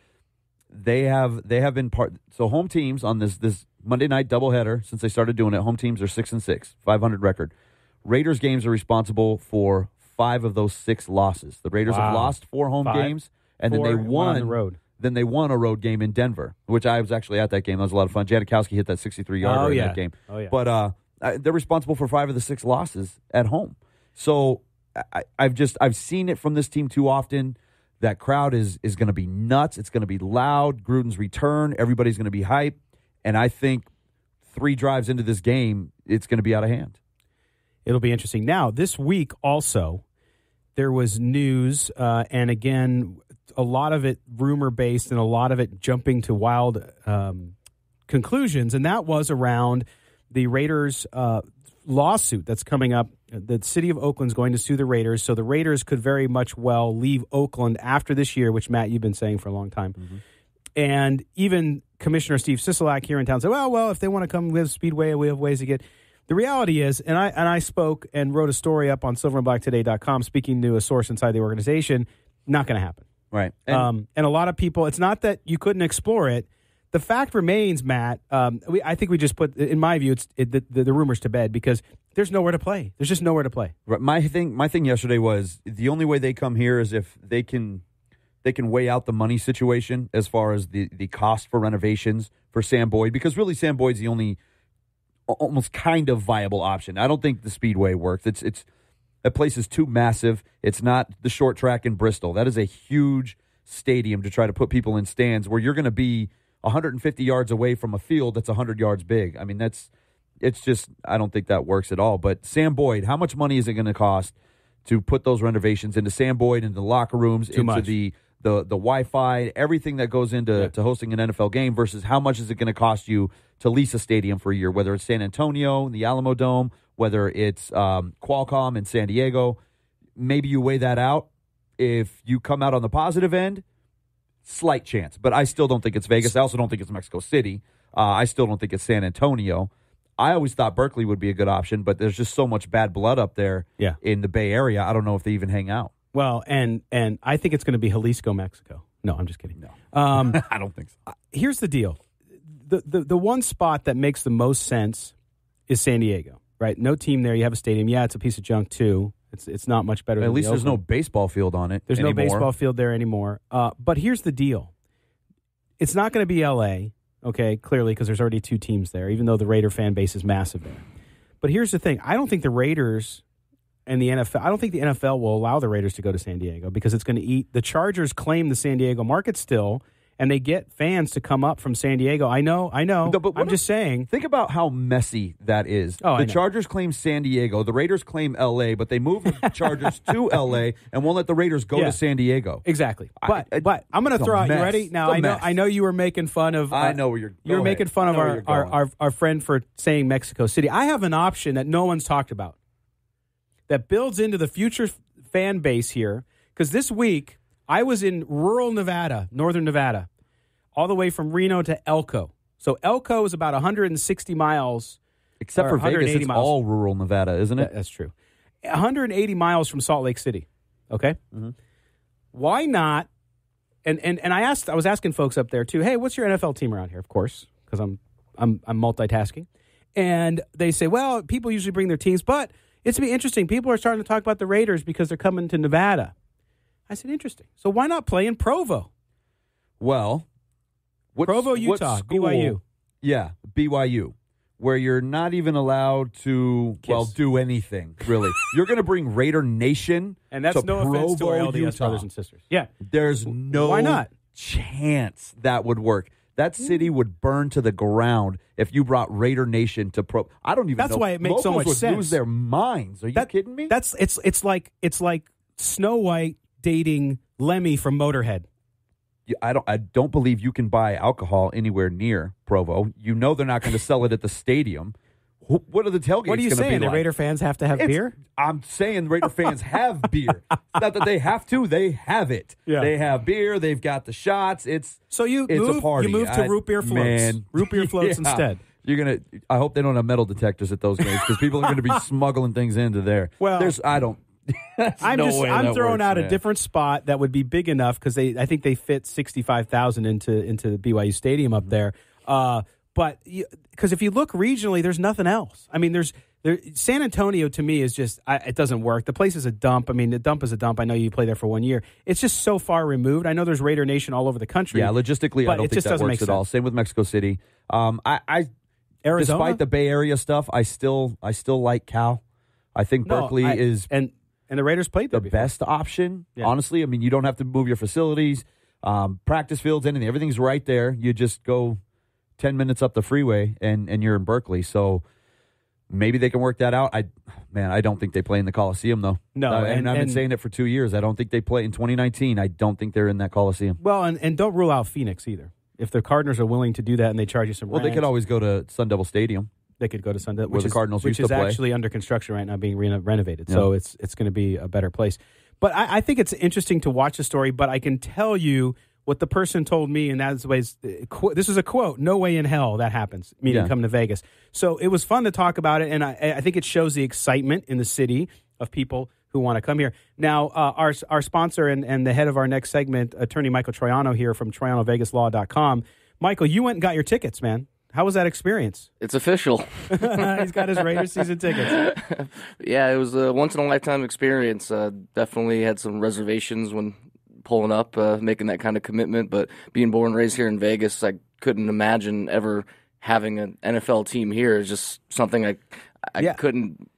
they have been part. So home teams on this Monday night doubleheader, since they started doing it, home teams are 6-6, 500 record. Raiders games are responsible for 5 of those 6 losses. The Raiders have lost 4 home games, and then they won on the road. Then they won a road game in Denver, which I was actually at that game. That was a lot of fun. Janikowski hit that 63-yarder in that game. Oh, yeah. But they're responsible for 5 of the 6 losses at home. So I've seen it from this team too often. That crowd is going to be nuts. It's going to be loud. Gruden's return. Everybody's going to be hyped. And I think 3 drives into this game, it's going to be out of hand. It'll be interesting. Now, this week also, there was news, and again, a lot of it rumor-based and a lot of it jumping to wild conclusions, and that was around the Raiders lawsuit that's coming up. The city of Oakland's going to sue the Raiders, so the Raiders could very much well leave Oakland after this year, which, Matt, you've been saying for a long time. Mm-hmm. And even Commissioner Steve Sisolak here in town said, well, if they want to come with Speedway, we have ways to get. The reality is, and I spoke and wrote a story up on silverandblacktoday.com speaking to a source inside the organization, not going to happen. Right. And a lot of people, it's not that you couldn't explore it. The fact remains, Matt, I think we just put, in my view, the rumors to bed because there's nowhere to play. There's just nowhere to play. Right. My thing yesterday was the only way they come here is if they can weigh out the money situation as far as the cost for renovations for Sam Boyd, because really Sam Boyd's the only almost kind of viable option. I don't think the Speedway works. That place is too massive. It's not the short track in Bristol. That is a huge stadium to try to put people in stands where you're going to be 150 yards away from a field that's 100 yards big. I mean, I don't think that works at all. But Sam Boyd, how much money is it going to cost to put those renovations into Sam Boyd, into the locker rooms, into the Wi-Fi, everything that goes into hosting an NFL game versus how much is it going to cost you to lease a stadium for a year, whether it's San Antonio, the Alamo Dome, whether it's Qualcomm in San Diego. Maybe you weigh that out. If you come out on the positive end, slight chance. But I still don't think it's Vegas. I also don't think it's Mexico City. I still don't think it's San Antonio. I always thought Berkeley would be a good option, but there's just so much bad blood up there in the Bay Area. I don't know if they even hang out. Well, and I think it's going to be Jalisco, Mexico. No, I'm just kidding. No, I don't think so. Here's the deal. The one spot that makes the most sense is San Diego, right? No team there. You have a stadium. Yeah, it's a piece of junk, too. It's not much better than at least there's no baseball field on it. There's no baseball field there anymore. But here's the deal. It's not going to be L.A., okay, clearly, because there's already 2 teams there, even though the Raider fan base is massive there. But here's the thing. I don't think the Raiders and the NFL. I don't think the NFL will allow the Raiders to go to San Diego because it's going to eat. The Chargers claim the San Diego market still, and they get fans to come up from San Diego. I know. But I'm just saying. Think about how messy that is. Oh, the Chargers claim San Diego. The Raiders claim L.A., but they move the Chargers to L.A. and won't let the Raiders go to San Diego. Exactly. But I'm going to throw out. You ready? Now I know you were making fun of. I know where you're. You were making fun of our friend for saying Mexico City. I have an option that no one's talked about that builds into the future fan base here. Because this week I was in rural Nevada, northern Nevada, all the way from Reno to Elko. So Elko is about 160 miles. Except for Vegas, it's all rural Nevada, isn't it? That's true. 180 miles from Salt Lake City. Okay? Mm-hmm. Why not? And I was asking folks up there too, hey, what's your NFL team around here? Of course, because I'm multitasking. And they say, well, people usually bring their teams, but it's going to be interesting. People are starting to talk about the Raiders because they're coming to Nevada. I said, interesting. So why not play in Provo? Well, Provo, Utah, BYU. Yeah, BYU, where you're not even allowed to, do anything, really. You're going to bring Raider Nation and that's to no Provo, offense to our LDS Utah. brothers and sisters. Yeah. There's no Why not? chance that would work. That city would burn to the ground if you brought Raider Nation to Pro. I don't even know. That's why it makes so much would sense. Lose their minds. Are you kidding me? It's like Snow White dating Lemmy from Motorhead. I don't believe you can buy alcohol anywhere near Provo. You know they're not going to sell it at the stadium. What are the tailgates? What are you saying? The Raider fans have to have beer? I'm saying Raider fans have beer. It's not that they have to; they have it. Yeah. They have beer. They've got the shots. It's a party. You move to root beer floats. Man. Root beer floats instead. You're gonna. I hope they don't have metal detectors at those games because people are going to be smuggling things into there. Well, I'm throwing out a different spot that would be big enough because I think they fit 65,000 into the BYU Stadium up there. But because if you look regionally, there's nothing else. I mean, San Antonio to me is just it doesn't work. The place is a dump. I mean, the dump is a dump. I know you play there for 1 year. It's just so far removed. I know there's Raider Nation all over the country. Yeah, logistically, I don't think that works at all. Same with Mexico City. Arizona? Despite the Bay Area stuff, I still like Cal. I think Berkeley is and the Raiders played there the best option. Yeah. Honestly, I mean, you don't have to move your facilities, practice fields, anything. Everything's right there. You just go 10 minutes up the freeway and you're in Berkeley. So maybe they can work that out. I don't think they play in the Coliseum though. No, and I've been saying it for 2 years. I don't think they play in 2019. I don't think they're in that Coliseum. Well, and don't rule out Phoenix either. If the Cardinals are willing to do that and they charge you some rent. They could always go to Sun Devil Stadium. They could go to Sun Devil, where the Cardinals used to play. Which is actually under construction right now, being renovated. Yeah. So it's going to be a better place. But I think it's interesting to watch the story, but I can tell you what the person told me, and that's the way. This is a quote: "No way in hell that happens." Meaning, come to Vegas. So it was fun to talk about it, and I think it shows the excitement in the city of people who want to come here. Now, our sponsor and the head of our next segment, attorney Michael Troiano here from TroianoVegasLaw.com. Michael, you went and got your tickets, man. How was that experience? It's official. He's got his Raiders season tickets. Yeah, it was a once-in-a-lifetime experience. Definitely had some reservations when pulling up, making that kind of commitment. But being born and raised here in Vegas, I couldn't imagine ever having an NFL team here. It's just something I couldn't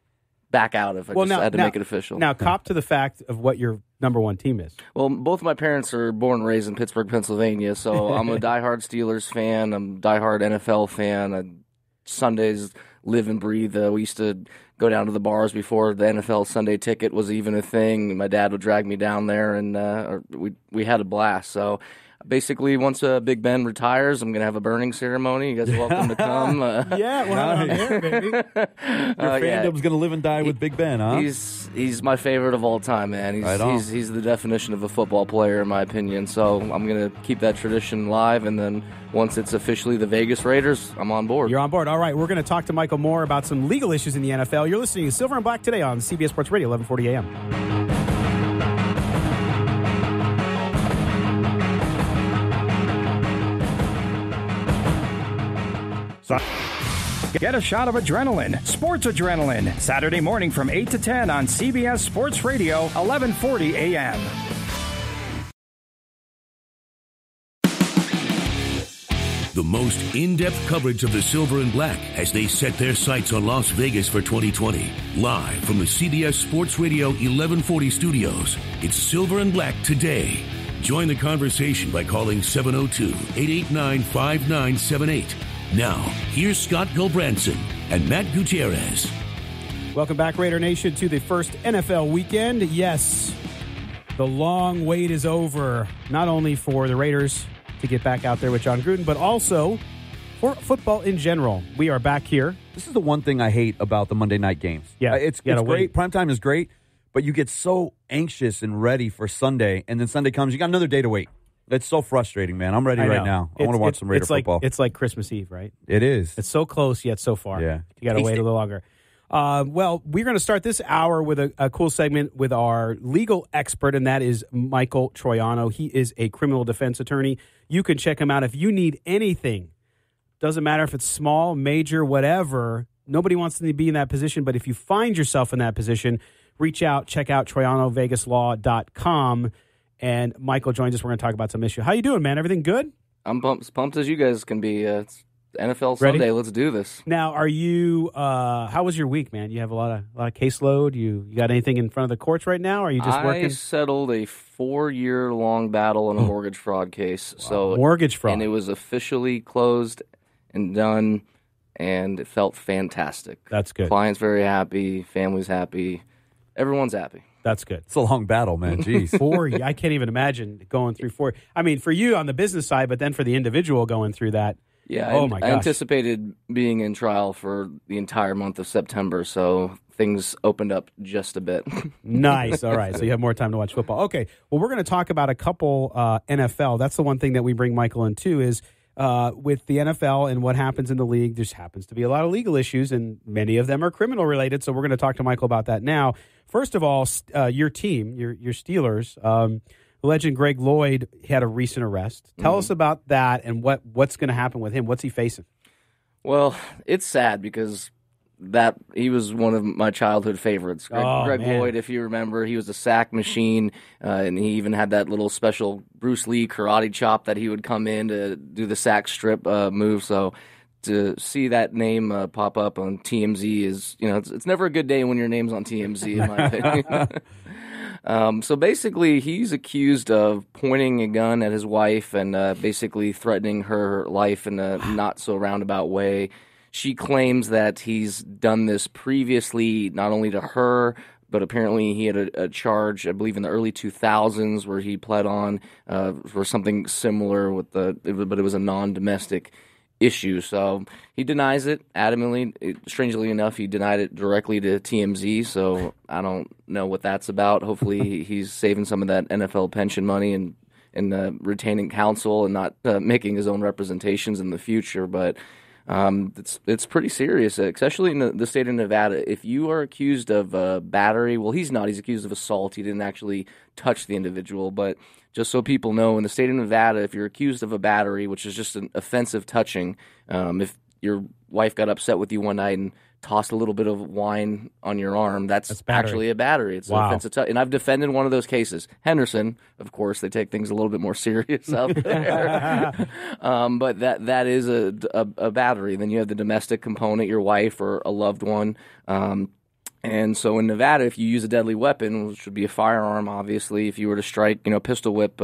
back out of. I had to make it official. Now, cop to the fact of what your number one team is. Well, both my parents are born and raised in Pittsburgh, Pennsylvania, so I'm a diehard Steelers fan. I'm a diehard NFL fan. Sundays live and breathe. We used to go down to the bars before the NFL Sunday ticket was even a thing. My dad would drag me down there, and we had a blast. So basically, once Big Ben retires, I'm going to have a burning ceremony. You guys are welcome to come. I'm here, baby. Your fandom's going to live and die with Big Ben, huh? He's my favorite of all time, man. He's the definition of a football player, in my opinion. So I'm going to keep that tradition live, and then once it's officially the Vegas Raiders, I'm on board. You're on board. All right, we're going to talk to Michael more about some legal issues in the NFL. You're listening to Silver and Black today on CBS Sports Radio, 1140 a.m. Get a shot of adrenaline, sports adrenaline, Saturday morning from 8 to 10 on CBS Sports Radio, 1140 a.m. The most in-depth coverage of the Silver and Black as they set their sights on Las Vegas for 2020. Live from the CBS Sports Radio 1140 studios, it's Silver and Black Today. Join the conversation by calling 702-889-5978. Now, here's Scott Gulbranson and Matt Gutierrez. Welcome back, Raider Nation, to the first NFL weekend. Yes, the long wait is over, not only for the Raiders to get back out there with John Gruden, but also for football in general. We are back here. This is the one thing I hate about the Monday night games. Yeah, it's great. Primetime is great, but you get so anxious and ready for Sunday, and then Sunday comes, you got another day to wait. It's so frustrating, man. I'm ready right now. I want to watch some Raider football. It's like Christmas Eve, right? It is. It's so close yet so far. Yeah. You got to wait a little longer. Well, we're going to start this hour with a cool segment with our legal expert, and that is Michael Troiano. He is a criminal defense attorney. You can check him out if you need anything. Doesn't matter if it's small, major, whatever. Nobody wants to be in that position, but if you find yourself in that position, reach out, check out TroianoVegasLaw.com. And Michael joins us. We're going to talk about some issue. How you doing, man? Everything good? I'm pumped as you guys can be. It's NFL Ready? Sunday. Let's do this. Now, are you? How was your week, man? You have a lot of caseload. You got anything in front of the courts right now? Or are you just working? I settled a 4-year-long battle in a mortgage fraud case. Wow. So mortgage fraud, and it was officially closed and done, and it felt fantastic. That's good. Client's very happy. Family's happy. Everyone's happy. That's good. It's a long battle, man. Jeez. 4 years. I can't even imagine going through 4. I mean, for you on the business side, but then for the individual going through that. Yeah, oh my gosh. I anticipated being in trial for the entire month of September, so things opened up just a bit. Nice. All right. So you have more time to watch football. Okay. Well, we're going to talk about a couple NFL. That's the one thing that we bring Michael into is with the NFL and what happens in the league. There happens to be a lot of legal issues, and many of them are criminal related. So we're going to talk to Michael about that now. First of all, your team, your Steelers, legend Greg Lloyd had a recent arrest. Tell us about that and what's going to happen with him. What's he facing? Well, it's sad because he was one of my childhood favorites. Greg Lloyd, if you remember, he was a sack machine, and he even had that little special Bruce Lee karate chop that he would come in to do the sack strip move. So to see that name pop up on TMZ is, it's never a good day when your name's on TMZ, in my opinion. So basically, he's accused of pointing a gun at his wife and basically threatening her life in a not-so-roundabout way. She claims that he's done this previously, not only to her, but apparently he had a charge, I believe, in the early 2000s where he pled on for something similar but it was a non-domestic issue. So he denies it adamantly. Strangely enough, he denied it directly to TMZ, so I don't know what that's about. Hopefully he's saving some of that NFL pension money and retaining counsel and not making his own representations in the future. But it's pretty serious, especially in the state of Nevada. If you are accused of battery, well, he's not. He's accused of assault. He didn't actually touch the individual, but just so people know, in the state of Nevada, if you're accused of a battery, which is just an offensive touching, if your wife got upset with you one night and tossed a little bit of wine on your arm, that's actually a battery. It's an offensive touch. And I've defended one of those cases. Henderson, of course, they take things a little bit more serious out there. But that is a battery. Then you have the domestic component, your wife or a loved one. And so in Nevada, if you use a deadly weapon, which would be a firearm, obviously, if you were to strike, pistol whip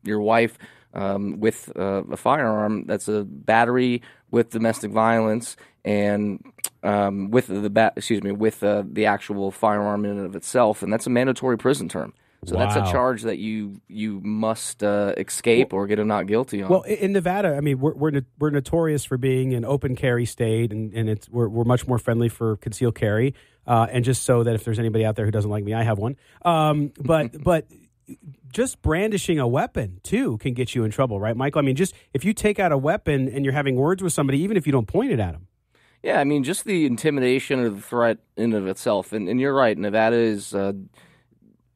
your wife with a firearm, that's a battery with domestic violence and with the actual firearm in and of itself, and that's a mandatory prison term. So that's a charge that you must escape or get a not guilty on. Well, in Nevada, I mean, we're notorious for being an open carry state, and we're much more friendly for concealed carry. And just so that if there's anybody out there who doesn't like me, I have one. But just brandishing a weapon too can get you in trouble, right, Michael? I mean, just if you take out a weapon and you're having words with somebody, even if you don't point it at them. Yeah, I mean, just the intimidation or the threat in and of itself. And you're right, Nevada's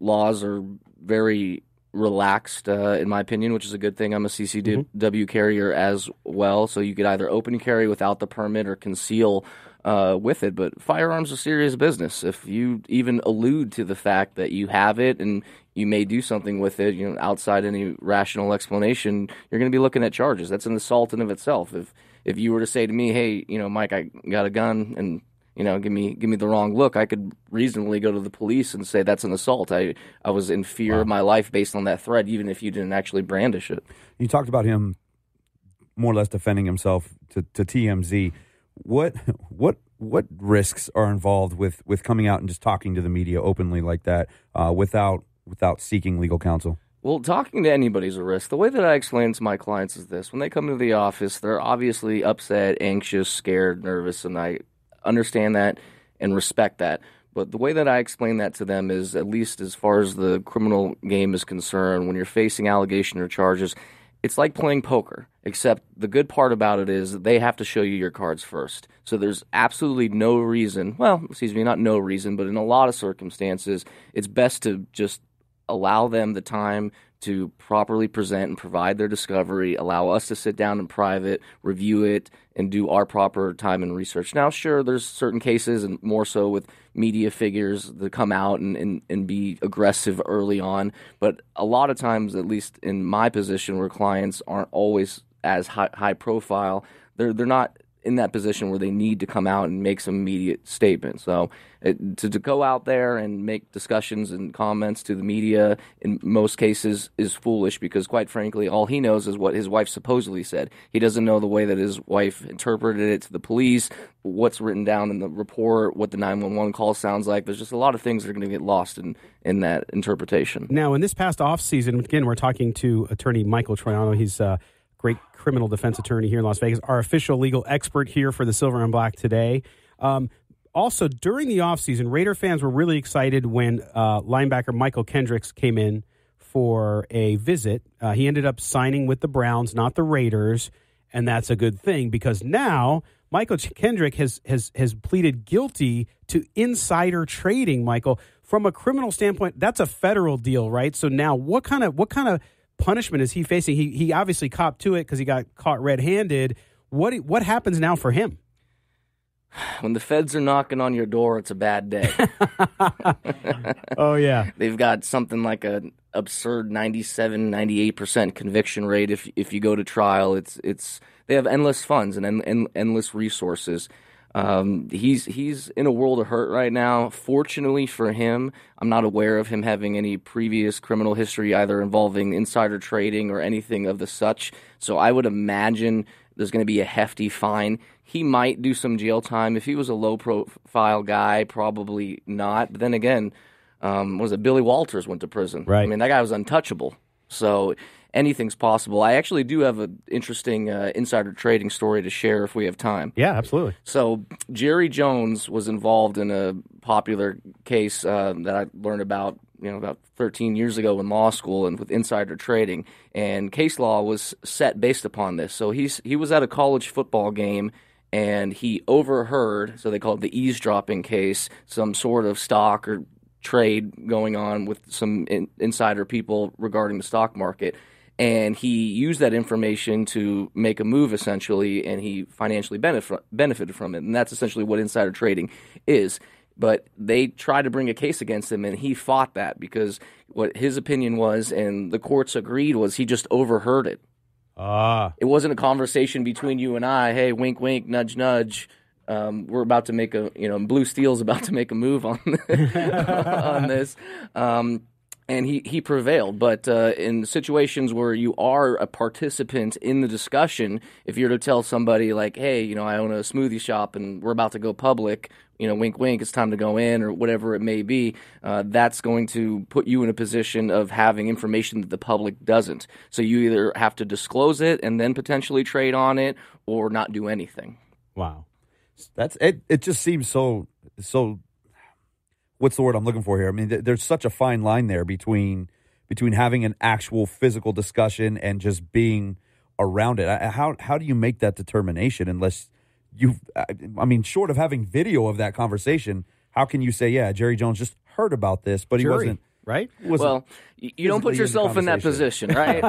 laws are very relaxed, in my opinion, which is a good thing. I'm a CCW carrier as well, so you could either open carry without the permit or conceal with it. But firearms are serious business. If you even allude to the fact that you have it and you may do something with it, outside any rational explanation, you're going to be looking at charges. That's an assault in of itself. If you were to say to me, hey, Mike, I got a gun and, give me the wrong look, I could reasonably go to the police and say that's an assault. I was in fear of my life based on that threat, even if you didn't actually brandish it. You talked about him more or less defending himself to TMZ. What risks are involved with coming out and just talking to the media openly like that without seeking legal counsel? Well, talking to anybody's a risk. The way that I explain it to my clients is this. When they come into the office, they're obviously upset, anxious, scared, nervous, and I understand that and respect that. But the way that I explain that to them is, at least as far as the criminal game is concerned, when you're facing allegation or charges, it's like playing poker, except the good part about it is they have to show you your cards first. So there's absolutely no reason, not no reason, but in a lot of circumstances, it's best to just allow them the time to properly present and provide their discovery, allow us to sit down in private, review it, and do our proper time and research. Now, sure, there's certain cases, and more so with media figures that come out and be aggressive early on, but a lot of times, at least in my position, where clients aren't always as high profile, they're not in that position where they need to come out and make some immediate statement. So to go out there and make discussions and comments to the media in most cases is foolish, because quite frankly, all he knows is what his wife supposedly said. He doesn't know the way that his wife interpreted it to the police, what's written down in the report, what the 911 call sounds like. There's just a lot of things that are going to get lost in that interpretation. Now, in this past offseason, again, we're talking to attorney Michael Troiano. He's great criminal defense attorney here in Las Vegas, our official legal expert here for the Silver and Black today. Also, during the offseason, Raider fans were really excited when linebacker Mychael Hendricks came in for a visit. He ended up signing with the Browns, not the Raiders, and that's a good thing, because now Mychael Hendricks has pleaded guilty to insider trading, Michael. From a criminal standpoint, that's a federal deal, right? So now what kind of punishment is he facing? He obviously copped to it because he got caught red-handed. What happens now for him? When the feds are knocking on your door, it's a bad day. Oh, yeah. They've got something like an absurd 97, 98% conviction rate if you go to trial. They have endless funds and endless resources. He's in a world of hurt right now. Fortunately for him, I'm not aware of him having any previous criminal history, either involving insider trading or anything of the such. So I would imagine there's going to be a hefty fine. He might do some jail time. If he was a low-profile guy, probably not. But then again, Billy Walters went to prison. Right. I mean, that guy was untouchable. So anything's possible. I actually do have an interesting insider trading story to share if we have time. Yeah, absolutely. So Jerry Jones was involved in a popular case that I learned about about 13 years ago in law school, and with insider trading. And case law was set based upon this. So he was at a college football game, and he overheard, so they call it the eavesdropping case, some sort of stock or trade going on with some insider people regarding the stock market. And he used that information to make a move, essentially, and he financially benefited from it. And that's essentially what insider trading is. But they tried to bring a case against him, and he fought that, because what his opinion was, and the courts agreed, was he just overheard it. It wasn't a conversation between you and I. Hey, wink, wink, nudge, nudge. We're about to make Blue Steel's about to make a move on on this. And he prevailed. But in situations where you are a participant in the discussion, if you're to tell somebody like, hey, I own a smoothie shop and we're about to go public, wink, wink, it's time to go in, or whatever it may be, that's going to put you in a position of having information that the public doesn't. So you either have to disclose it and then potentially trade on it, or not do anything. Wow. That's it. It just seems so. What's the word I'm looking for here? I mean, there's such a fine line there between having an actual physical discussion and just being around it. How do you make that determination unless short of having video of that conversation, how can you say, yeah, Jerry Jones just heard about this, but he wasn't, right? Well, you don't put yourself in that position, right?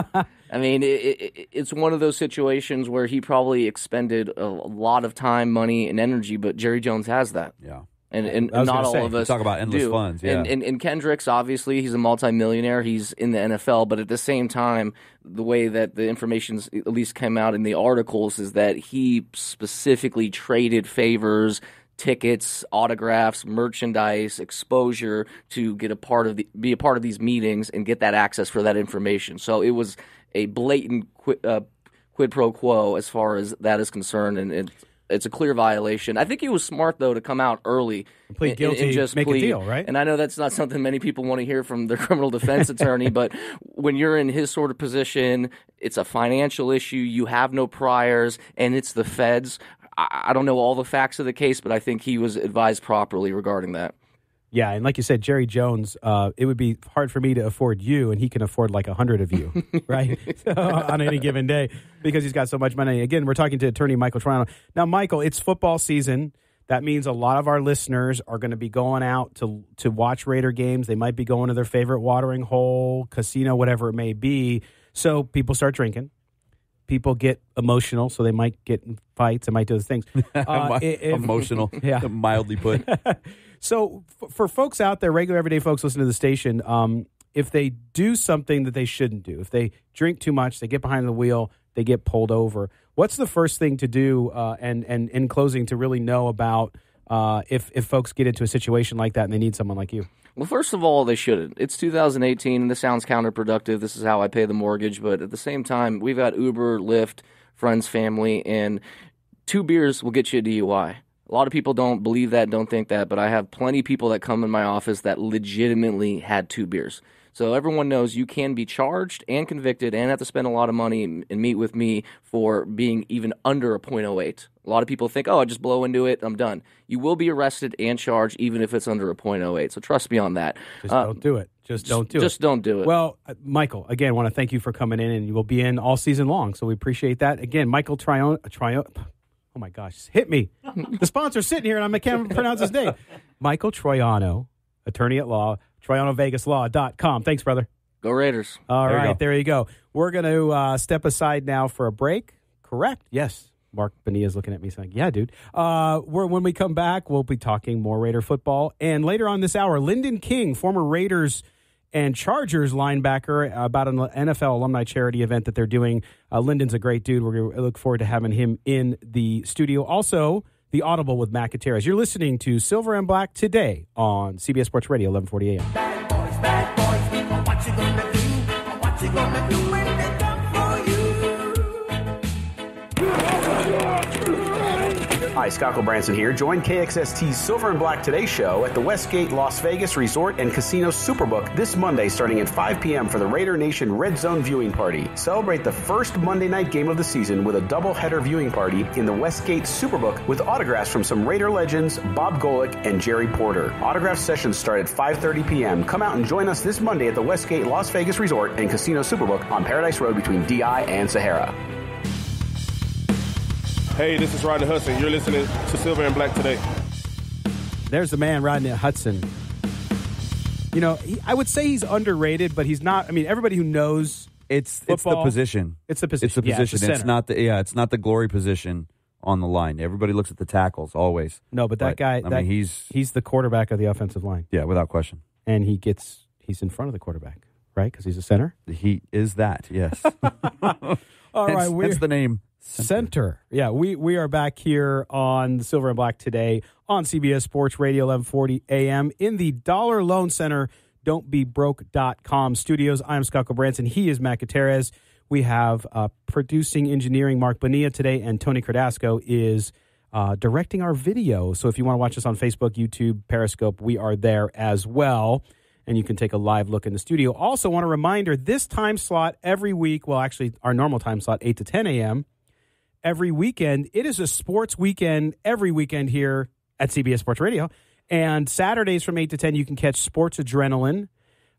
I mean, it's one of those situations where he probably expended a lot of time, money, and energy, but Jerry Jones has that. Yeah. And not all of us talk about endless funds. Yeah. And Hendricks, obviously, he's a multimillionaire. He's in the NFL, but at the same time, the way that the information at least came out in the articles is that he specifically traded favors, tickets, autographs, merchandise, exposure to be a part of these meetings and get that access for that information. So it was a blatant quid pro quo as far as that is concerned, and it's a clear violation. I think he was smart, though, to come out early plead guilty, and just make plead. a deal, right? And I know that's not something many people want to hear from their criminal defense attorney, but when you're in his sort of position, it's a financial issue, you have no priors, and it's the feds. I don't know all the facts of the case, but I think he was advised properly regarding that. Yeah, and like you said, Jerry Jones, it would be hard for me to afford you, and he can afford like 100 of you, right, on any given day because he's got so much money. Again, we're talking to attorney Michael Troiano. Now, Michael, it's football season. That means a lot of our listeners are going to be going out to watch Raider games. They might be going to their favorite watering hole, casino, whatever it may be. So people start drinking. People get emotional, so they might get in fights. They might do other things. Emotional, yeah. Mildly put. So for folks out there, regular everyday folks listening to the station, if they do something that they shouldn't do, if they drink too much, they get behind the wheel, they get pulled over, what's the first thing to do and in closing to really know about if folks get into a situation like that and they need someone like you? Well, first of all, they shouldn't. It's 2018, and this sounds counterproductive. This is how I pay the mortgage. But at the same time, we've got Uber, Lyft, friends, family, and 2 beers will get you a DUI. A lot of people don't believe that, don't think that, but I have plenty of people that come in my office that legitimately had 2 beers. So everyone knows you can be charged and convicted and have to spend a lot of money and meet with me for being even under a .08. A lot of people think, I just blow into it, I'm done. You will be arrested and charged even if it's under a .08. So trust me on that. Just don't do it. Just don't do it. Just don't do it. Well, Michael, again, I want to thank you for coming in, and you will be in all season long. So we appreciate that. Again, Michael Troiano. Oh, my gosh. Hit me. The sponsor's sitting here, and I can't pronounce his name. Michael Troiano, attorney at law, TroianoVegasLaw.com. Thanks, brother. Go Raiders. All right, there you go. We're going to step aside now for a break. Correct? Yes. Mark Bonilla's looking at me saying, yeah, dude. When we come back, we'll be talking more Raider football. And later on this hour, Linden King, former Raiders and Chargers linebacker, about an NFL alumni charity event that they're doing. Linden's a great dude. We're going to look forward to having him in the studio. Also, the Audible with Matt Gutierrez. You're listening to Silver and Black today on CBS Sports Radio, 1140 a.m. Bad boys, people, what you gonna do? What you gonna do when they come for you? Hi, Scott Branson here. Join KXST's Silver and Black Today show at the Westgate Las Vegas Resort and Casino Superbook this Monday starting at 5 p.m. for the Raider Nation Red Zone viewing party. Celebrate the first Monday night game of the season with a doubleheader viewing party in the Westgate Superbook with autographs from some Raider legends, Bob Golick and Jerry Porter. Autograph sessions start at 5:30 p.m. Come out and join us this Monday at the Westgate Las Vegas Resort and Casino Superbook on Paradise Road between DI and Sahara. Hey, this is Rodney Hudson. You're listening to Silver and Black today. There's the man, Rodney Hudson. You know, I would say he's underrated, but he's not. I mean, everybody who knows football, it's the position. It's the position. It's the position. It's not it's not the glory position on the line. Everybody looks at the tackles always. No, but that guy. He's the quarterback of the offensive line. Yeah, without question. And he's in front of the quarterback, right? Because he's a center. He is that. Yes. All right. Hence the name. Center. Yeah, we are back here on Silver and Black today on CBS Sports Radio 1140 AM in the Dollar Loan Center, don'tbebroke.com studios. I'm Scott Branson. He is Matt Gutierrez. We have producing engineering Mark Bonilla today, and Tony Cardasco is directing our video. So if you want to watch us on Facebook, YouTube, Periscope, we are there as well. And you can take a live look in the studio. Also want a reminder, this time slot every week, well, actually our normal time slot, 8 to 10 a.m., every weekend. It is a sports weekend every weekend here at CBS Sports Radio. And Saturdays from 8 to 10, you can catch Sports Adrenaline,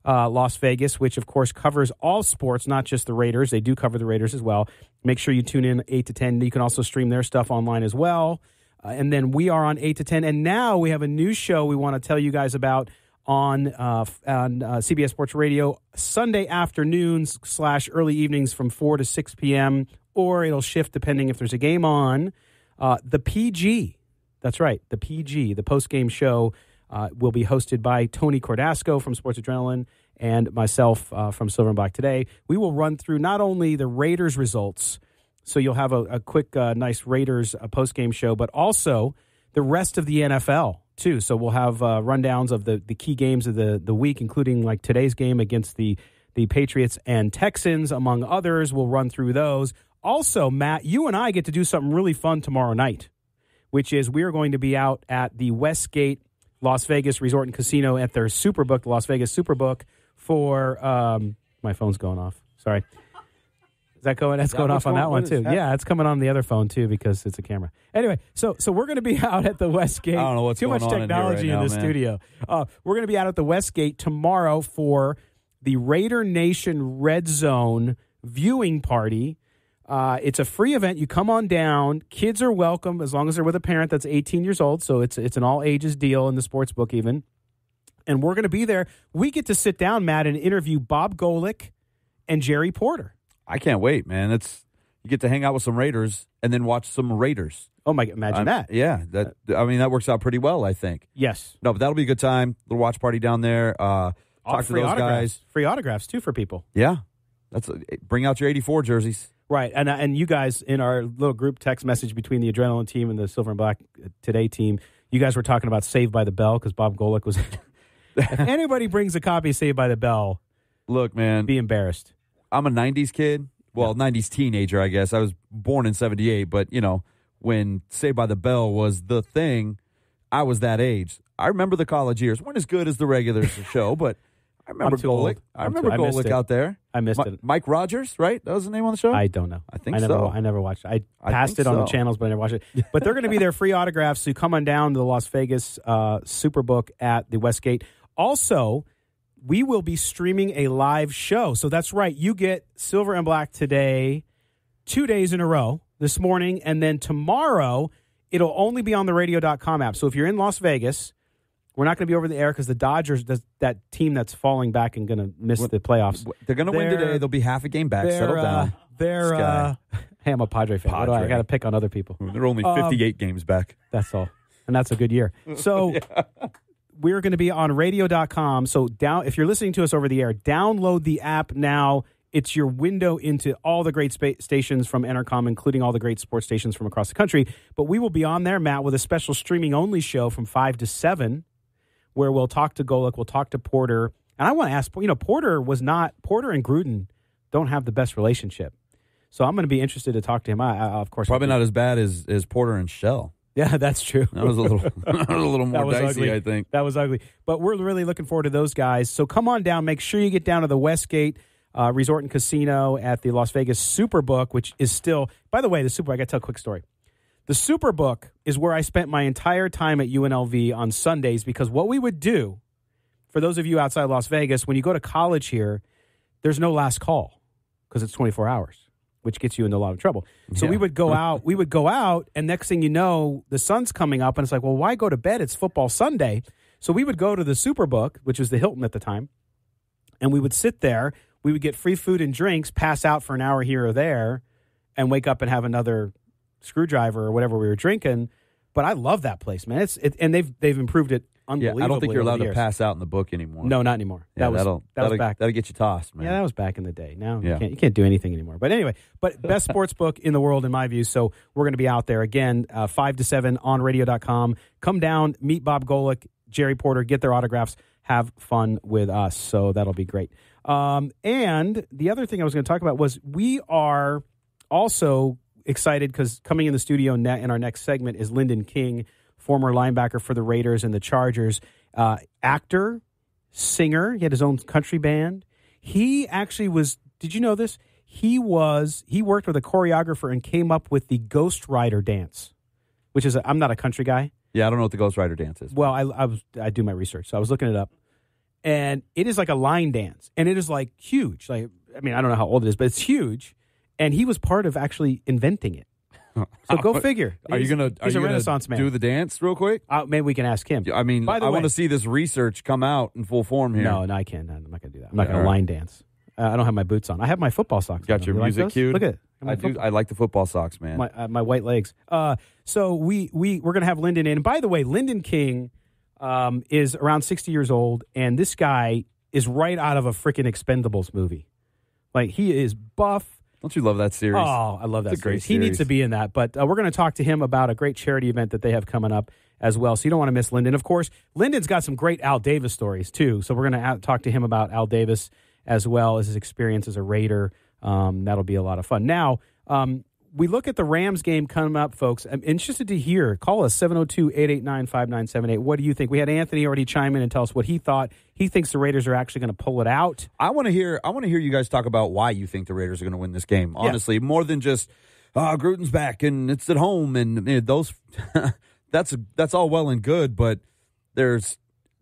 Las Vegas, which, of course, covers all sports, not just the Raiders. They do cover the Raiders as well. Make sure you tune in 8 to 10. You can also stream their stuff online as well. And then we are on 8 to 10. And now we have a new show we want to tell you guys about on CBS Sports Radio, Sunday afternoons / early evenings from 4 to 6 p.m., or it'll shift depending if there's a game on. The PG, That's right. The PG, the post-game show, will be hosted by Tony Cordasco from Sports Adrenaline and myself from Silver and Black Today. We will run through not only the Raiders results, so you'll have a quick, nice Raiders post-game show, but also the rest of the NFL, too. So we'll have rundowns of the key games of the week, including like today's game against the Patriots and Texans, among others. We'll run through those. Also, Matt, you and I get to do something really fun tomorrow night, which is we are going to be out at the Westgate Las Vegas Resort and Casino at their Superbook, the Las Vegas Superbook, for my phone's going off. Sorry. Is that going? That's going off on that one, too. Yeah, it's coming on the other phone, too, because it's a camera. Anyway, so we're going to be out at the Westgate. I don't know what's Too going much on technology in the studio. We're going to be out at the Westgate tomorrow for the Raider Nation Red Zone viewing party. It's a free event. You come on down. Kids are welcome as long as they're with a parent that's 18 years old. So it's an all ages deal in the sports book even. And we're going to be there. We get to sit down, Matt, and interview Bob Golick and Jerry Porter. I can't wait, man. You get to hang out with some Raiders and then watch some Raiders. Oh my! Imagine that. Yeah, that works out pretty well, I think. Yes. No, but that'll be a good time. Little watch party down there. Talk to those guys. Free autographs too for people. Yeah, bring out your '84 jerseys. Right, and you guys in our little group text message between the Adrenaline team and the Silver and Black Today team, you guys were talking about Saved by the Bell because Bob Golick was. If anybody brings a copy of Saved by the Bell, look, man, be embarrassed. I'm a '90s kid. Well, 90s teenager, I guess. I was born in '78, but when Saved by the Bell was the thing, I was that age. I remember the college years. Weren't as good as the regular show, but I remember Golick. I remember Golick out there. I missed it. Mike Rogers, right? That was the name on the show? I don't know. I think so. I never watched it. I passed it on the channels, but I never watched it. But they're going to be there, free autographs, so you come on down to the Las Vegas Superbook at the Westgate. Also, we will be streaming a live show. So that's right. You get Silver and Black Today 2 days in a row, this morning, and then tomorrow it'll only be on the radio.com app. So if you're in Las Vegas, we're not going to be over the air because the Dodgers, that team that's falling back and going to miss the playoffs. They're going to win today. They'll be half a game back. Settle down. Hey, I'm a Padre fan. I got to pick on other people. They're only 58 games back. That's all. And that's a good year. So we're going to be on radio.com. So if you're listening to us over the air, download the app now. It's your window into all the great stations from Entercom, including all the great sports stations from across the country. But we will be on there, Matt, with a special streaming-only show from 5 to 7, where we'll talk to Golick, we'll talk to Porter. And I want to ask, Porter and Gruden don't have the best relationship. So I'm going to be interested to talk to him. Of course, probably not as bad as Porter and Shell. Yeah, that's true. That was a little more dicey, ugly. I think. That was ugly. But we're really looking forward to those guys. So come on down. Make sure you get down to the Westgate Resort and Casino at the Las Vegas Superbook, which is still, by the way, I got to tell a quick story. The Superbook is where I spent my entire time at UNLV on Sundays, because what we would do, for those of you outside Las Vegas, when you go to college here, there's no last call because it's 24 hours. Which gets you into a lot of trouble. So we would go out, and next thing you know, the sun's coming up, and it's like, well, why go to bed? It's football Sunday. So we would go to the Superbook, which was the Hilton at the time, and we would sit there. We would get free food and drinks, pass out for an hour here or there, and wake up and have another screwdriver or whatever we were drinking. But I love that place, man. And they've improved it unbelievably. I don't think you're allowed to pass out in the book anymore. No, not anymore. Yeah, that was back. That'll get you tossed, man. Yeah, that was back in the day. Now you can't do anything anymore. But anyway, best sports book in the world in my view. So we're going to be out there again, 5 to 7 on radio.com. Come down, meet Bob Golick, Jerry Porter, get their autographs, have fun with us. So that'll be great. And the other thing I was going to talk about was we are also excited because coming in the studio in our next segment is Linden King, former linebacker for the Raiders and the Chargers, actor, singer. He had his own country band. He actually was, did you know this? He worked with a choreographer and came up with the Ghost Rider dance, which is, I'm not a country guy. Yeah, I don't know what the Ghost Rider dance is. Well, I do my research, so I was looking it up. And it is like a line dance, and it is like huge. Like, I mean, I don't know how old it is, but it's huge. And he was part of actually inventing it. So go figure. He's a Renaissance man. Do the dance real quick? Maybe we can ask him. I mean, I want to see this research come out in full form here. No, I can't. I'm not going to do that. I'm not going to line dance. I don't have my boots on. I have my football socks. Got your music cued? Look at it. I like the football socks, man. My white legs. So we're going to have Linden in. And by the way, Linden King is around 60 years old, and this guy is right out of a freaking Expendables movie. Like, he is buff. Don't you love that series? Oh, I love that It's a great series. He needs to be in that. But we're going to talk to him about a great charity event that they have coming up as well. So you don't want to miss Linden. Of course, Linden's got some great Al Davis stories, too. So we're going to talk to him about Al Davis as well as his experience as a Raider. That'll be a lot of fun. Now, we look at the Rams game coming up, folks. I'm interested to hear. Call us, 702-889-5978. What do you think? We had Anthony already chime in and tell us what he thought. He thinks the Raiders are actually going to pull it out. I want to hear you guys talk about why you think the Raiders are going to win this game. Honestly, more than just Gruden's back and it's at home and those. That's all well and good, but there's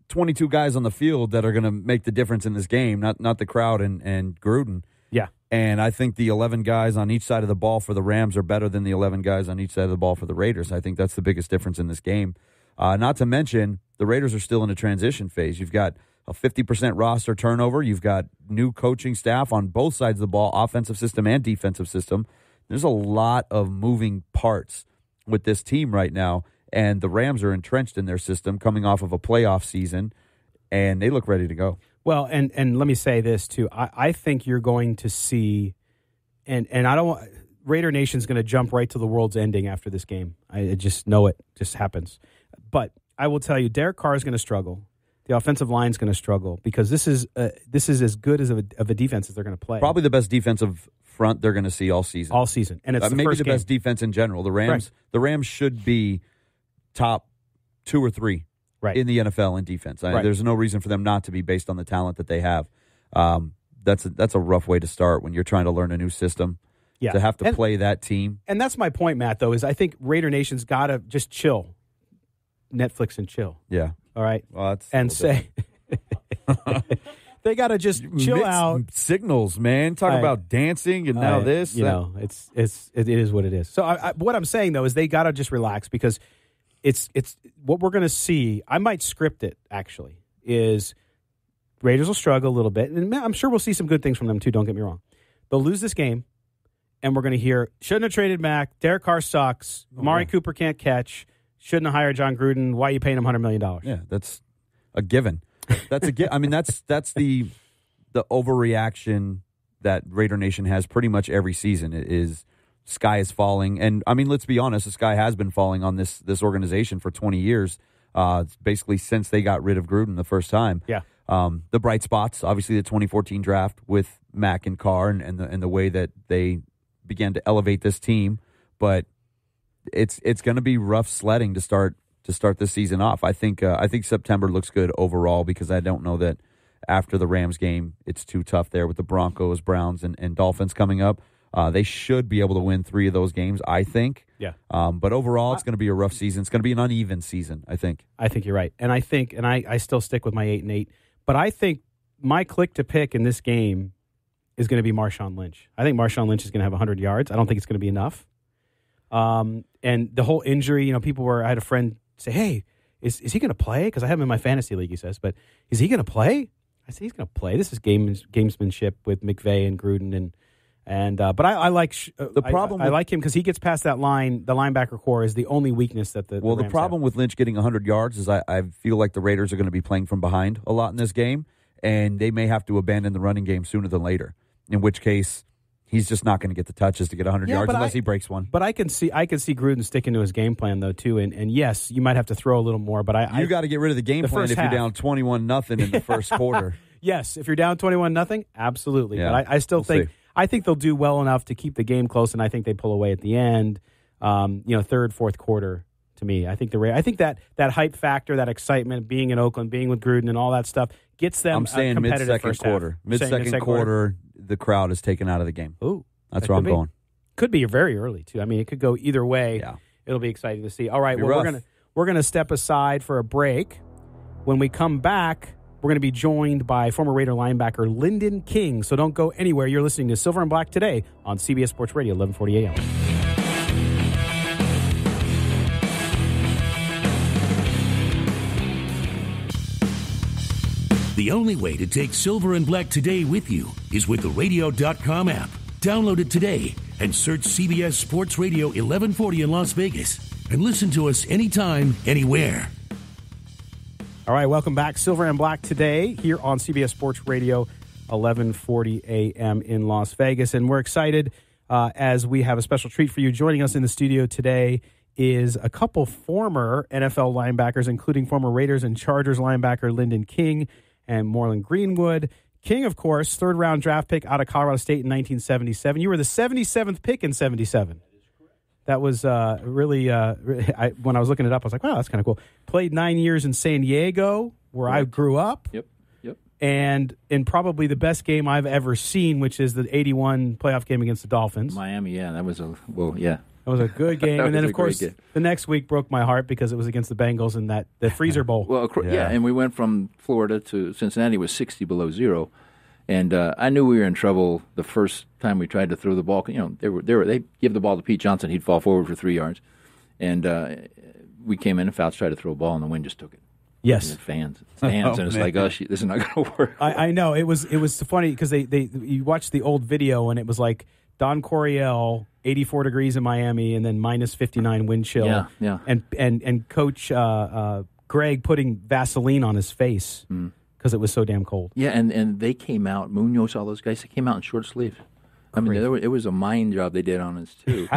22 guys on the field that are going to make the difference in this game, not the crowd and Gruden. Yeah. And I think the 11 guys on each side of the ball for the Rams are better than the 11 guys on each side of the ball for the Raiders. I think that's the biggest difference in this game. Not to mention, the Raiders are still in a transition phase. You've got a 50% roster turnover. You've got new coaching staff on both sides of the ball, offensive system and defensive system. There's a lot of moving parts with this team right now, and the Rams are entrenched in their system coming off of a playoff season, and they look ready to go. Well, and let me say this, too. I think you're going to see, and I don't want, Raider Nation's going to jump right to the world's ending after this game. I just know it just happens. But I will tell you, Derek Carr is going to struggle. The offensive line is going to struggle because this is as good as of a defense as they're going to play. Probably the best defensive front they're going to see all season. All season. And it's maybe first the game. best defense in general. The Rams should be top 2 or 3. Right. In the NFL in defense. Right. There's no reason for them not to be based on the talent that they have. That's a rough way to start when you're trying to learn a new system. Yeah. To have to play that team. And that's my point, Matt, though, is I think Raider Nation's got to just chill. Netflix and chill. Yeah. All right? Well, that's and say they got to just chill out. Signals, man. Talk about dancing and now this. You know, it is what it is. So what I'm saying, though, is they got to just relax because it's what we're going to see. I might script it, actually, is Raiders will struggle a little bit. And I'm sure we'll see some good things from them, too. Don't get me wrong. They'll lose this game, and we're going to hear, shouldn't have traded Mac. Derek Carr sucks. Amari Cooper can't catch. Shouldn't have hired John Gruden. Why are you paying him $100 million? Yeah, that's a given. That's a given. I mean, that's the overreaction that Raider Nation has pretty much every season. It is sky is falling. And, I mean, let's be honest, the sky has been falling on this organization for 20 years, basically since they got rid of Gruden the first time. Yeah. The bright spots, obviously the 2014 draft with Mack and Carr and the way that they began to elevate this team. But it's going to be rough sledding to start this season off. I think September looks good overall because I don't know that after the Rams game it's too tough there with the Broncos, Browns, and Dolphins coming up. They should be able to win 3 of those games, I think. Yeah. But overall, it's going to be a rough season. It's going to be an uneven season, I think. I think you're right. And I still stick with my 8-8. But I think my click to pick in this game is going to be Marshawn Lynch. I think Marshawn Lynch is going to have 100 yards. I don't think it's going to be enough. And the whole injury, I had a friend say, hey, is he going to play? Because I have him in my fantasy league, he says. But is he going to play? I said, he's going to play. This is gamesmanship with McVay and Gruden but I like the problem. I like him because he gets past that line. The linebacker core is the only weakness that the Rams problem have. with Lynch getting 100 yards is I feel like the Raiders are going to be playing from behind a lot in this game, and they may have to abandon the running game sooner than later. In which case, he's just not going to get the touches to get 100 yards unless he breaks one. But I can see Gruden sticking to his game plan though too. And yes, you might have to throw a little more. But you got to get rid of the game plan if you're down 21-0 in the first quarter. Yes, if you're down 21-0, absolutely. Yeah, but I still think. I think they'll do well enough to keep the game close, and I think they pull away at the end. Third, fourth quarter. To me, I think that hype factor, that excitement, being in Oakland, being with Gruden, and all that stuff gets them. I'm saying mid-second quarter. Mid-second quarter, the crowd is taken out of the game. Ooh, that's where I'm going. Could be very early too. I mean, it could go either way. Yeah. It'll be exciting to see. All right, we're gonna step aside for a break. When we come back, we're going to be joined by former Raider linebacker Linden King. So don't go anywhere. You're listening to Silver and Black today on CBS Sports Radio, 1140 AM. The only way to take Silver and Black today with you is with the radio.com app. Download it today and search CBS Sports Radio 1140 in Las Vegas. And listen to us anytime, anywhere. All right, welcome back. Silver and Black today here on CBS Sports Radio 1140 a.m. in Las Vegas. And we're excited as we have a special treat for you. Joining us in the studio today is a couple former NFL linebackers, including former Raiders and Chargers linebacker Linden King and Morlon Greenwood. King, of course, third-round draft pick out of Colorado State in 1977. You were the 77th pick in 77. That was really, when I was looking it up, I was like, wow, that's kind of cool. Played 9 years in San Diego, where I grew up. Yep. And in probably the best game I've ever seen, which is the 81 playoff game against the Dolphins. Miami, yeah, that was a That was a good game. And then, of course, the next week broke my heart because it was against the Bengals in the Freezer Bowl. Well, and we went from Florida to Cincinnati was 60 below zero. And I knew we were in trouble the first time we tried to throw the ball. You know, they give the ball to Pete Johnson, he'd fall forward for 3 yards. And we came in and Fouts tried to throw a ball, and the wind just took it. Yes, and fans, and it's like, oh, this is not going to work. I know it was funny because you watched the old video and it was like Don Coryell, 84 degrees in Miami, and then minus 59 wind chill. Yeah. And Coach Greg putting Vaseline on his face because it was so damn cold. Yeah, and they came out. Munoz, all those guys, they came out in short sleeves. I mean, it was a mind job they did on us too.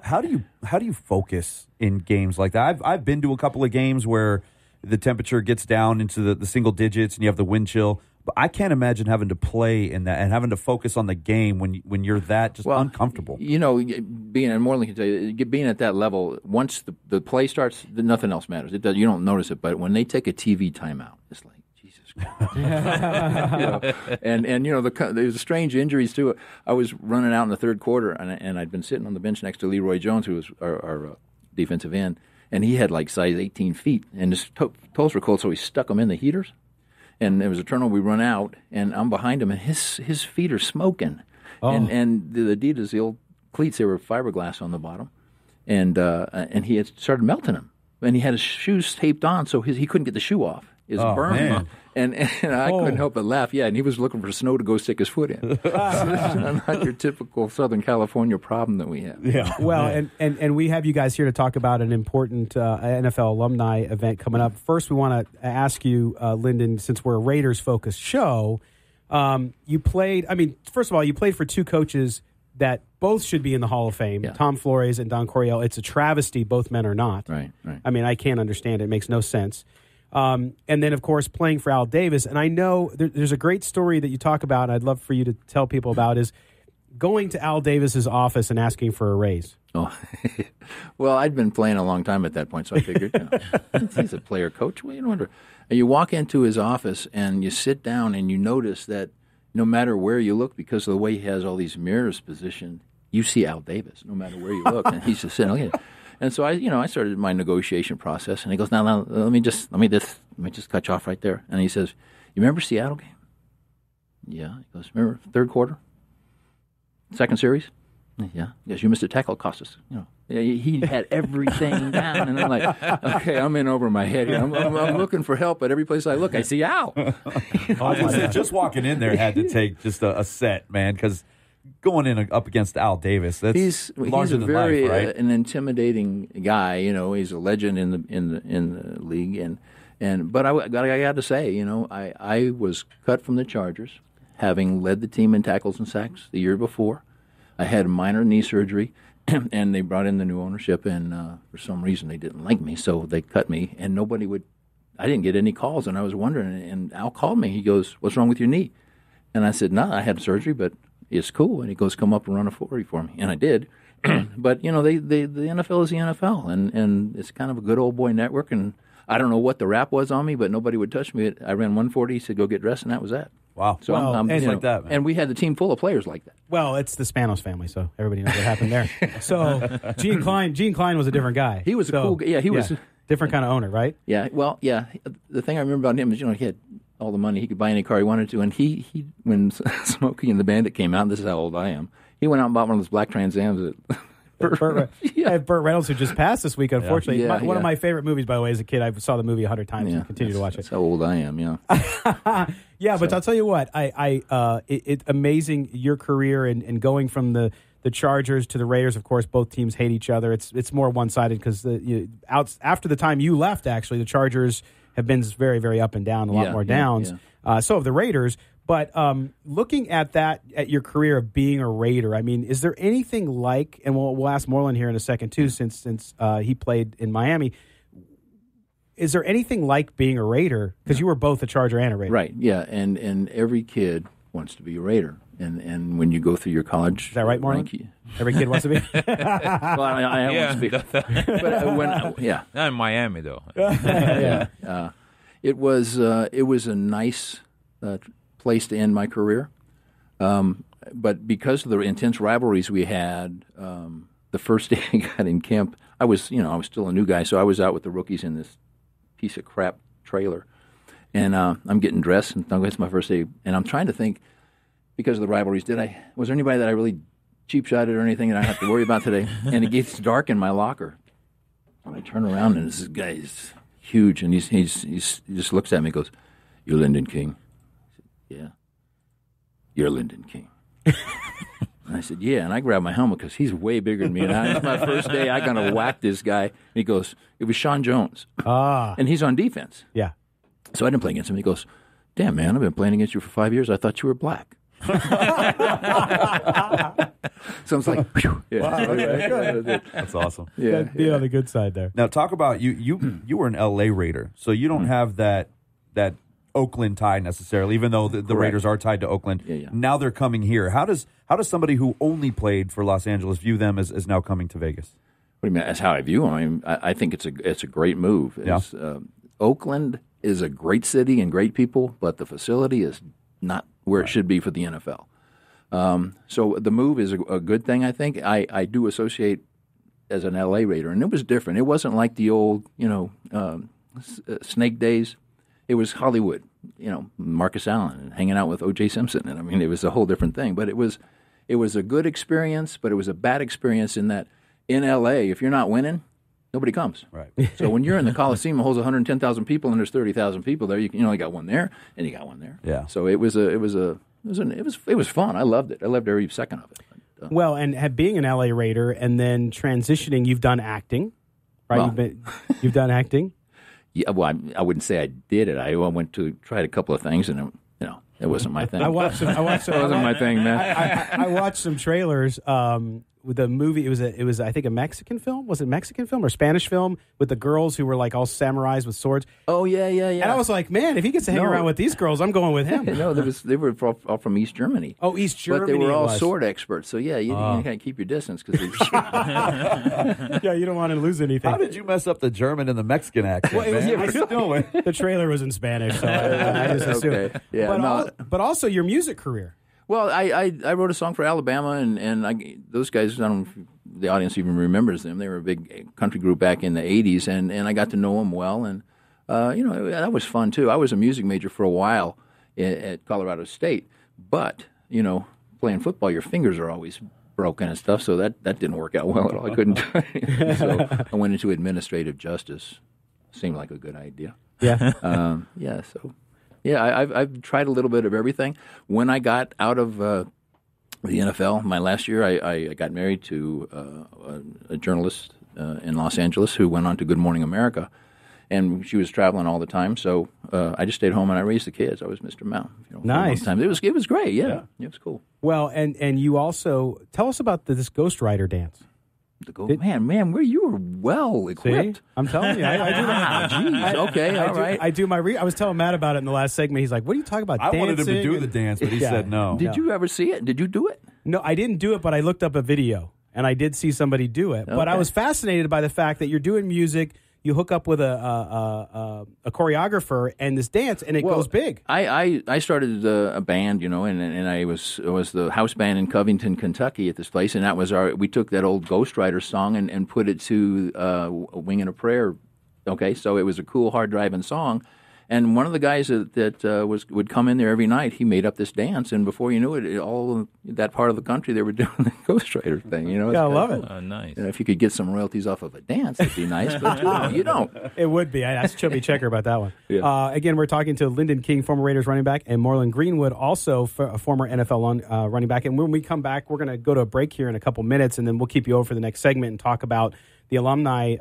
How do you focus in games like that? I've been to a couple of games where the temperature gets down into the single digits and you have the wind chill. But I can't imagine having to play in that and having to focus on the game when you're that just uncomfortable. You know, being, and Morlon can tell you, being at that level, once the play starts, nothing else matters. You don't notice it. But when they take a TV timeout, it's like, Jesus Christ. And you know, there's strange injuries too. I was running out in the third quarter, and I'd been sitting on the bench next to Leroy Jones, who was our defensive end, and he had like size 18 feet, and his toes were cold, so he stuck them in the heaters. And there was a turnover. We run out, and I'm behind him, and his feet are smoking. Oh. And the Adidas, the old cleats, they were fiberglass on the bottom, and he had started melting them. And he had his shoes taped on, so he couldn't get the shoe off. It was burning. And I couldn't help but laugh. Yeah, and he was looking for snow to go stick his foot in. Not your typical Southern California problem that we have. Yeah. Well, and we have you guys here to talk about an important NFL alumni event coming up. First, we want to ask you, Linden, since we're a Raiders-focused show, you played, first of all, you played for two coaches that both should be in the Hall of Fame, Tom Flores and Don Coryell. It's a travesty both men are not. Right. I can't understand it. It makes no sense. And then, of course, playing for Al Davis. And I know there's a great story that you talk about, and I'd love for you to tell people about, is going to Al Davis's office and asking for a raise. Oh, well, I'd been playing a long time at that point, so I figured, he's a player coach. Well, you walk into his office and you sit down and you notice that no matter where you look, because of the way he has all these mirrors positioned, you see Al Davis no matter where you look, and he's just sitting. And so I started my negotiation process, and he goes, "Now, let me just cut you off right there." And he says, "You remember Seattle game?" Yeah. He goes, "Remember third quarter, second series?" Yeah. He goes, "You missed a tackle, it cost us." He had everything down, and I'm like, "Okay, I'm in over my head here. I'm looking for help, but every place I look, I see Al." Just walking in there had to take just a set, man, because going in up against Al Davis, he's larger than life, right? An intimidating guy. He's a legend in the league, but I got to say, I was cut from the Chargers, having led the team in tackles and sacks the year before. I had minor knee surgery, and they brought in the new ownership, and for some reason they didn't like me, so they cut me, and I didn't get any calls, and I was wondering, and Al called me. He goes, "What's wrong with your knee?" And I said, "No, I had surgery, but it's cool." And he goes, "Come up and run a 40 for me." And I did. But, the NFL is the NFL, and it's kind of a good old boy network, and I don't know what the rap was on me, but nobody would touch me. I ran 140, he said, "Go get dressed," and that was that. Wow. So like that, man. And we had the team full of players like that. Well, it's the Spanos family, so everybody knows what happened there. So Gene Klein was a different guy. He was a cool guy. Yeah, he was. Different kind of owner, right? Yeah. Well, yeah. The thing I remember about him is, he had all the money. He could buy any car he wanted to. And he when Smokey and the Bandit came out, and this is how old I am, he went out and bought one of those black Trans Ams. Burt Reynolds, who just passed this week, unfortunately. One of my favorite movies, by the way, as a kid. I saw the movie 100 times and continue to watch it. That's how old I am, yeah, but I'll tell you what, it's amazing your career and going from the the Chargers to the Raiders. Of course, both teams hate each other. It's more one-sided because after the time you left, actually, the Chargers have been very, very up and down, a lot more downs. So have the Raiders. But looking at your career of being a Raider, I mean, is there anything like, and we'll ask Morlon here in a second too, since he played in Miami. Is there anything like being a Raider? Because you were both a Charger and a Raider. Right, yeah, and every kid wants to be a Raider. And when you go through your college... Is that right, Morlon? Every kid wants to be? Well, I want to be. But not in Miami, though. It was a nice place to end my career. But because of the intense rivalries we had, the first day I got in camp, I was still a new guy, so I was out with the rookies in this piece of crap trailer, and I'm getting dressed, and it's my first day, and I'm trying to think, because of the rivalries, was there anybody that I really cheap-shotted or anything that I have to worry about today? And it gets dark in my locker, and I turn around, and this guy is huge, and he just looks at me and goes, "You're Linden King?" I said, "Yeah." "You're Linden King." And I said, "Yeah," and I grabbed my helmet because he's way bigger than me. And it's my first day. I gonna whack this guy. And he goes, "It was Sean Jones." And he's on defense. Yeah. So I didn't play against him. He goes, "Damn, man, I've been playing against you for 5 years. I thought you were black." So I was like, "Phew." Yeah. Wow, That's awesome. Yeah, be on the good side there. Now talk about you were an LA Raider, so you don't have that Oakland tie necessarily, even though the Raiders are tied to Oakland. Yeah. Now they're coming here. How does somebody who only played for Los Angeles view them as now coming to Vegas? What do you mean? That's how I view them. I mean, I think it's a great move. Oakland is a great city and great people, but the facility is not where it should be for the NFL. So the move is a good thing, I think. I do associate as an LA Raider, and it was different. It wasn't like the old, Snake days. It was Hollywood, Marcus Allen and hanging out with O.J. Simpson, and I mean, it was a whole different thing. But it was a good experience, but it was a bad experience in that in L.A., if you're not winning, nobody comes. Right. So when you're in the Coliseum, it holds 110,000 people, and there's 30,000 people there. You only got one there, and you got one there. Yeah. So it was fun. I loved it. I loved every second of it. Well, and being an LA Raider and then transitioning, you've done acting, right? Well, you've done acting. Yeah, well, I wouldn't say I did it. I went to tried a couple of things, and it wasn't my thing. I watched some. It wasn't my thing, man. I watched some trailers with the movie. It was I think a Mexican film. Was it Mexican film or Spanish film with the girls who were like all samurais with swords? Oh yeah. And I was like, man, if he gets to hang around with these girls, I'm going with him. No, they were all from East Germany. Oh, East Germany. But they were all sword experts. So yeah, you kind of keep your distance because yeah, you don't want to lose anything. How did you mess up the German and the Mexican accent? Well, the trailer was in Spanish, so I just assumed. Okay. Yeah, but also your music career. Well, I wrote a song for Alabama, and those guys, I don't know if the audience even remembers them. They were a big country group back in the 80s, and I got to know them well, and that was fun, too. I was a music major for a while at Colorado State, but, playing football, your fingers are always broken and stuff, so that didn't work out well at all. I couldn't do it. So I went into administrative justice. Seemed like a good idea. Yeah. I've tried a little bit of everything. When I got out of the NFL, my last year, I got married to a journalist in Los Angeles who went on to Good Morning America, and she was traveling all the time. So I just stayed home and I raised the kids. I was Mr. Mount. Nice. For a long time. It was great. Yeah, it was cool. Well, and you also tell us about this Ghost Rider dance. Man, where you were well equipped. See? I'm telling you, I do that. Jeez, okay, all right. I do my. I was telling Matt about it in the last segment. He's like, "What are you talking about?" I wanted him to do the dance, but he said no. Did you ever see it? Did you do it? No, I didn't do it, but I looked up a video and I did see somebody do it. But I was fascinated by the fact that you're doing music. You hook up with a choreographer and this dance, and it goes big. I started a band, and I was the house band in Covington, Kentucky, at this place, and that was we took that old Ghost Rider song and put it to a Wing and a Prayer. Okay, so it was a cool, hard driving song, And one of the guys that would come in there every night, he made up this dance, and before you knew it, all that part of the country, they were doing the Ghost Rider thing. You know, I love it. Cool. Nice. You know, if you could get some royalties off of a dance, it'd be nice. But you don't. It would be. I asked Chubby Checker about that one. Yeah. Again, we're talking to Linden King, former Raiders running back, and Morlon Greenwood, also a former NFL running back. And when we come back, we're going to go to a break here in a couple minutes, and then we'll keep you over for the next segment and talk about the alumni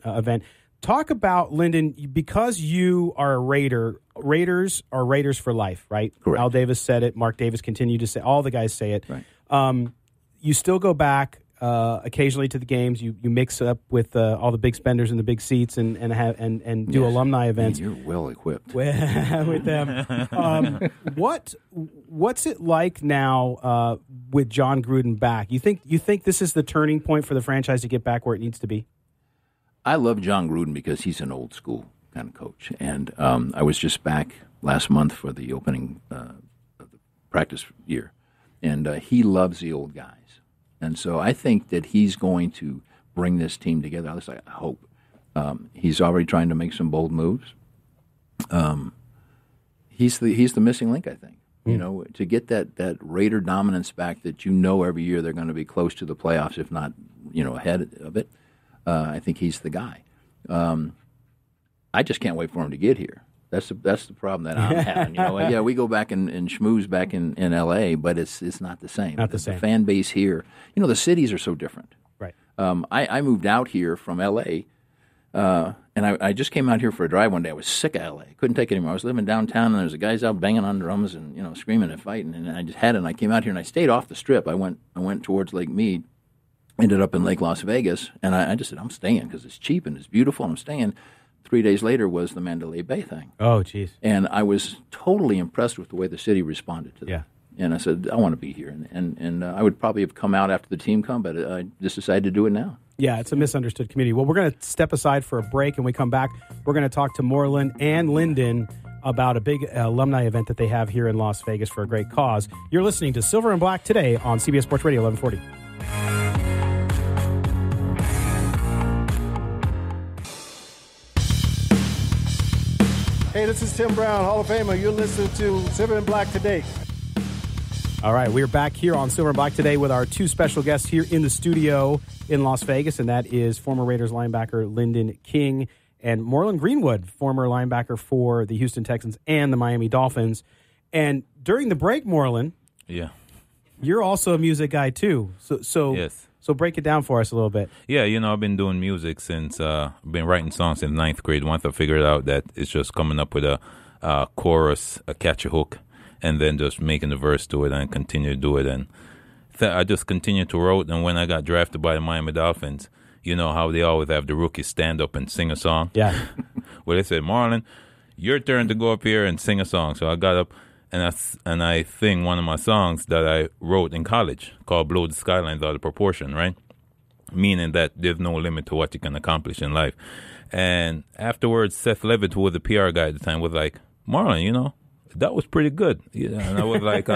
event. Talk about, Linden, because you are a Raider, Raiders are Raiders for life, right? Correct. Al Davis said it. Mark Davis continued to say, all the guys say it. Right. You still go back occasionally to the games. You mix up with all the big spenders in the big seats and do Yes. alumni events. You're well equipped with them. What's it like now with John Gruden back? You think this is the turning point for the franchise to get back where it needs to be? I love John Gruden because he's an old school kind of coach. And I was just back last month for the opening of the practice year. And he loves the old guys. And so I think that he's going to bring this team together. At least I hope. He's already trying to make some bold moves. He's the missing link, I think. You know, to get that Raider dominance back that every year they're going to be close to the playoffs, if not, ahead of it. I think he's the guy. I just can't wait for him to get here. That's the problem that I'm having. We go back and schmooze back in L.A., but it's not the same. Not the same. The fan base here, the cities are so different. Right. I moved out here from L.A., and I just came out here for a drive one day. I was sick of L.A. Couldn't take it anymore. I was living downtown, and there's the guys out banging on drums and screaming and fighting. And I just had it. And I came out here, and I stayed off the Strip. I went towards Lake Mead. Ended up in Lake Las Vegas, and I just said, I'm staying because it's cheap and it's beautiful, and I'm staying. 3 days later was the Mandalay Bay thing. Oh, geez. And I was totally impressed with the way the city responded to that. Yeah. And I said, I want to be here. And I would probably have come out after the team come, but I just decided to do it now. Yeah, it's a misunderstood community. Well, we're going to step aside for a break, and we come back. We're going to talk to Morlon and Linden about a big alumni event that they have here in Las Vegas for a great cause. You're listening to Silver and Black today on CBS Sports Radio 1140. Hey, this is Tim Brown, Hall of Famer. You're listening to Silver and Black today. All right, we're back here on Silver and Black today with our two special guests here in the studio in Las Vegas, and that is former Raiders linebacker Linden King and Morlon Greenwood, former linebacker for the Houston Texans and the Miami Dolphins. And during the break, Morlon, you're also a music guy too. So yes. So break it down for us a little bit. Yeah, I've been doing music since, been writing songs since 9th grade. Once I figured out that it's just coming up with a chorus, a catchy hook, and then just making the verse to it and continue to do it. And I just continued to write. And when I got drafted by the Miami Dolphins, you know how they always have the rookies stand up and sing a song? Yeah. Well, they said, Marlon, your turn to go up here and sing a song. So I got up and I sing one of my songs that I wrote in college called Blow the Skylines Out of Proportion, right? Meaning that there's no limit to what you can accomplish in life. And afterwards, Seth Levitt, who was the PR guy at the time, was like, Marlon, that was pretty good. And I was like,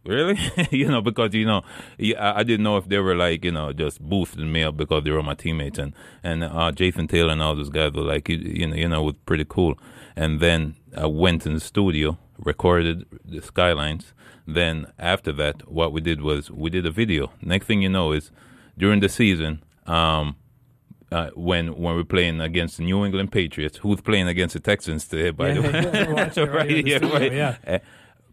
really? Because, I didn't know if they were like, just boosting me up because they were my teammates. And Jason Taylor and all those guys were like, it was pretty cool. And then I went in the studio, recorded the Skylines. Then after that, what we did was we did a video. Next thing you know is during the season, when we're playing against the New England Patriots, who's playing against the Texans today, by the way.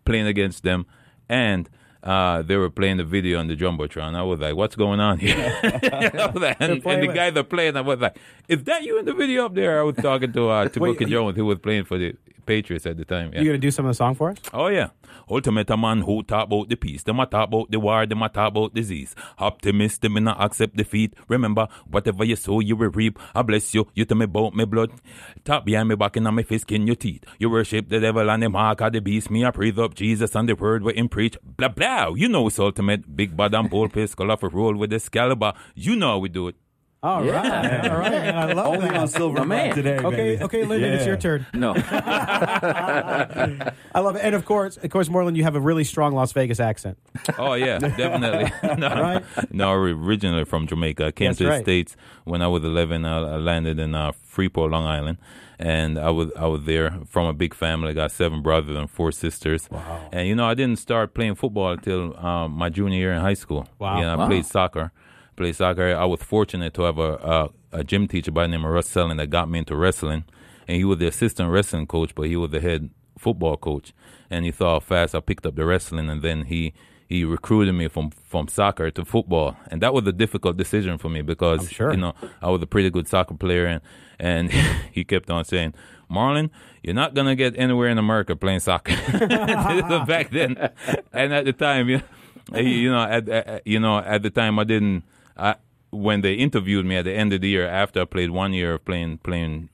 Playing against them. And they were playing the video on the Jumbotron. I was like, what's going on here? and the guy that playing, I was like, is that you in the video up there? I was talking to Booker Jones, who was playing for the Patriots at the time. Yeah. You going to do some of the song for us? Oh, yeah. Ultimate man who talk about the peace. Them a talk about the war. Them a talk about disease. Optimist, them not accept defeat. Remember, whatever you sow, you will reap. I bless you. You tell me about me blood. Top behind me back in my face, skin your teeth. You worship the devil and the mark of the beast. Me, I praise up Jesus and the word where him preach. Blah, blah. You know it's ultimate. Big bad and bold face. Call off a roll with Excalibur. You know how we do it. All right. I love Only that. on Silver and Black today, baby. Okay, Linden, it's your turn. No. I love it. And of course, Morlon, you have a really strong Las Vegas accent. Oh, yeah, definitely. No, originally from Jamaica. I came That's to the right. States when I was 11. I landed in Freeport, Long Island. And I was there from a big family. I got 7 brothers and 4 sisters. Wow. And, I didn't start playing football until my junior year in high school. Wow. I played soccer. I was fortunate to have a gym teacher by the name of Russ Selling that got me into wrestling. And he was the assistant wrestling coach, but he was the head football coach. And he saw how fast I picked up the wrestling, and then he recruited me from soccer to football. And that was a difficult decision for me because, I was a pretty good soccer player. And he kept on saying, Morlon, you're not going to get anywhere in America playing soccer. Back then. And at the time, at the time I didn't. When they interviewed me at the end of the year, after I played 1 year of playing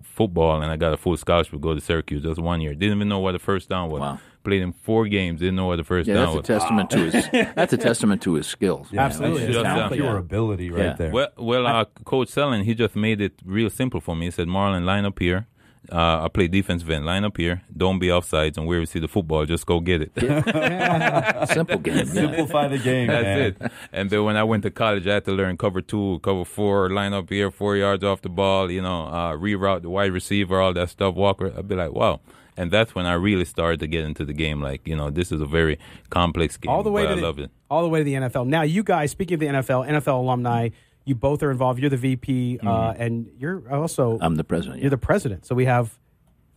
football, and I got a full scholarship to go to Syracuse, just 1 year. Didn't even know what the first down was. Wow. Played in 4 games. Didn't know what the first down was. That's a testament to his skills. Yeah, Absolutely. That's pure ability right there. Well, Coach Selling, he just made it real simple for me. He said, Marlon, line up here. I play defensive end. Line up here. Don't be offsides. And where you see the football, just go get it. Simple game. Simplify the game. That's it. And then when I went to college, I had to learn cover 2, cover 4, line up here, 4 yards off the ball, reroute the wide receiver, all that stuff. Walker. I'd be like, wow. And that's when I really started to get into the game. Like, this is a very complex game. All the way but to I love it. All the way to the NFL. Now, you guys, speaking of the NFL alumni, you both are involved. You're the VP, and you're also... I'm the president. You're the president. So we have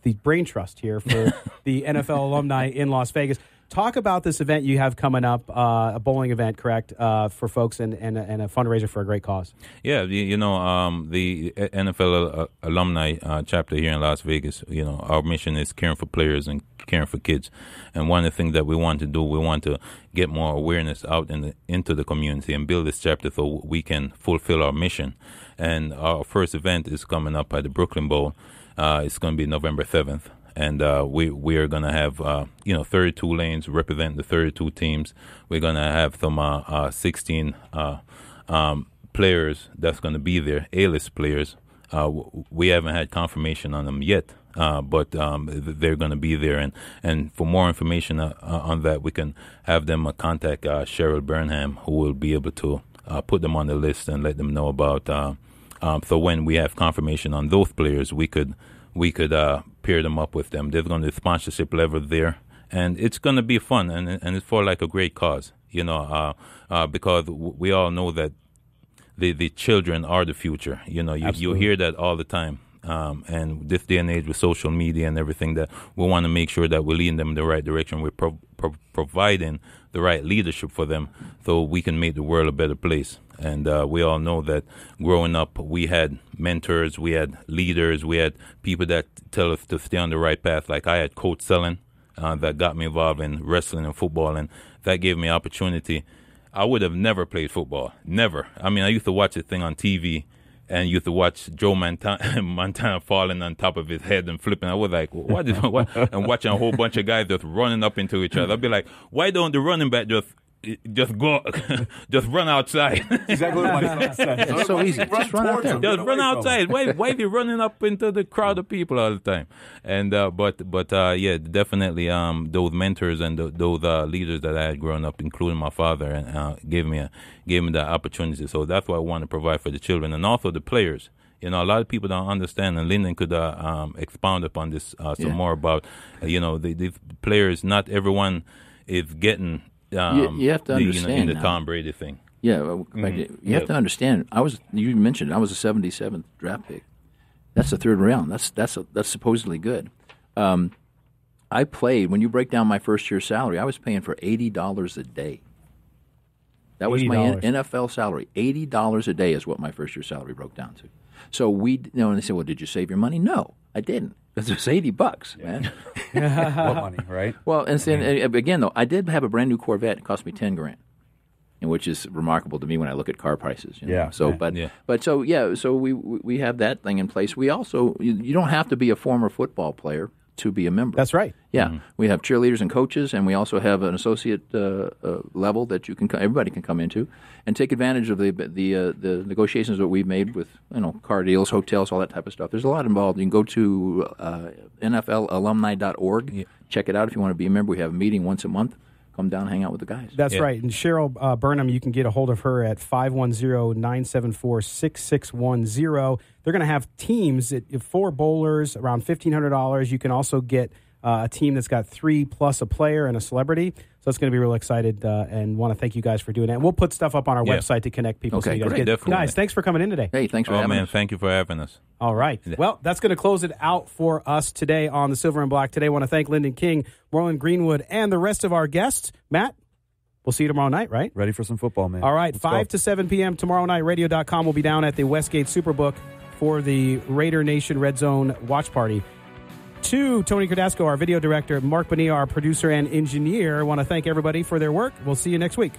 the brain trust here for the NFL alumni in Las Vegas. Talk about this event you have coming up, a bowling event, correct, for folks and a fundraiser for a great cause. Yeah, the NFL alumni chapter here in Las Vegas, our mission is caring for players and caring for kids. And one of the things that we want to do, we want to get more awareness out into the community and build this chapter so we can fulfill our mission. And our first event is coming up at the Brooklyn Bowl. It's going to be November 7th. And we are going to have 32 lanes represent the 32 teams. We're going to have some 16 players that's going to be there, A-list players. We haven't had confirmation on them yet, but they're going to be there. And for more information on that, we can have them contact Cheryl Burnham, who will be able to put them on the list and let them know about. So when we have confirmation on those players, we could pair them up with them. There's going to be sponsorship level there, and it's going to be fun, and it's for like a great cause, because we all know that the children are the future. You hear that all the time, and this day and age with social media and everything, that we want to make sure that we're leading them in the right direction. We're providing the right leadership for them so we can make the world a better place. And we all know that growing up, we had mentors, we had leaders, we had people that tell us to stay on the right path. Like I had Coach Selling that got me involved in wrestling and football, and that gave me opportunity. I would have never played football, never. I mean, I used to watch the thing on TV, and used to watch Joe Montana falling on top of his head and flipping. I was like, what? And watching a whole bunch of guys just running up into each other. I'd be like, why don't the running back just go, just run outside? Exactly what my son said. It's so easy. Just run out there. Just run outside. Why are you running up into the crowd of people all the time? And yeah, definitely those mentors and those leaders that I had growing up, including my father, and gave me the opportunity. So that's what I want to provide for the children and also the players. A lot of people don't understand, and Linden could expound upon this some more about, these players. Not everyone is getting. You have to understand in the Tom Brady thing. Yeah, you have to understand. You mentioned I was a 77th draft pick. That's the third round. That's supposedly good. I played, when you break down my first year salary, I was paying for $80 a day. That was my NFL salary. $80 a day is what my first year salary broke down to. So and they said, well, did you save your money? No, I didn't. Because it was $80, man. What money, right? Well, and again, though, I did have a brand new Corvette. It cost me $10,000, which is remarkable to me when I look at car prices. Yeah. So, so we have that thing in place. We also, you don't have to be a former football player to be a member. That's right. Yeah, we have cheerleaders and coaches, and we also have an associate level that everybody can come into and take advantage of the negotiations that we've made with car deals, hotels, all that type of stuff. There's a lot involved. You can go to NFLalumni.org. Check it out if you want to be a member. We have a meeting once a month. Come down, hang out with the guys. That's right. And Cheryl Burnham, you can get a hold of her at 510-974-6610. They're going to have teams, 4 bowlers, around $1,500. You can also get a team that's got 3 plus a player and a celebrity. So it's going to be real excited and want to thank you guys for doing that. And we'll put stuff up on our website to connect people. Okay, so you guys great. get, guys, thanks for coming in today. Hey, thanks for having us. Thank you for having us. All right. Well, that's going to close it out for us today on the Silver and Black Today. I want to thank Linden King, Morlon Greenwood, and the rest of our guests. Matt, we'll see you tomorrow night, right? Ready for some football, man. All right, Let's 5 go. to 7 p.m. tomorrow night. Radio.com will be down at the Westgate Superbook for the Raider Nation Red Zone watch party. To Tony Cardasco, our video director, Mark Bonilla, our producer and engineer, I want to thank everybody for their work. We'll see you next week.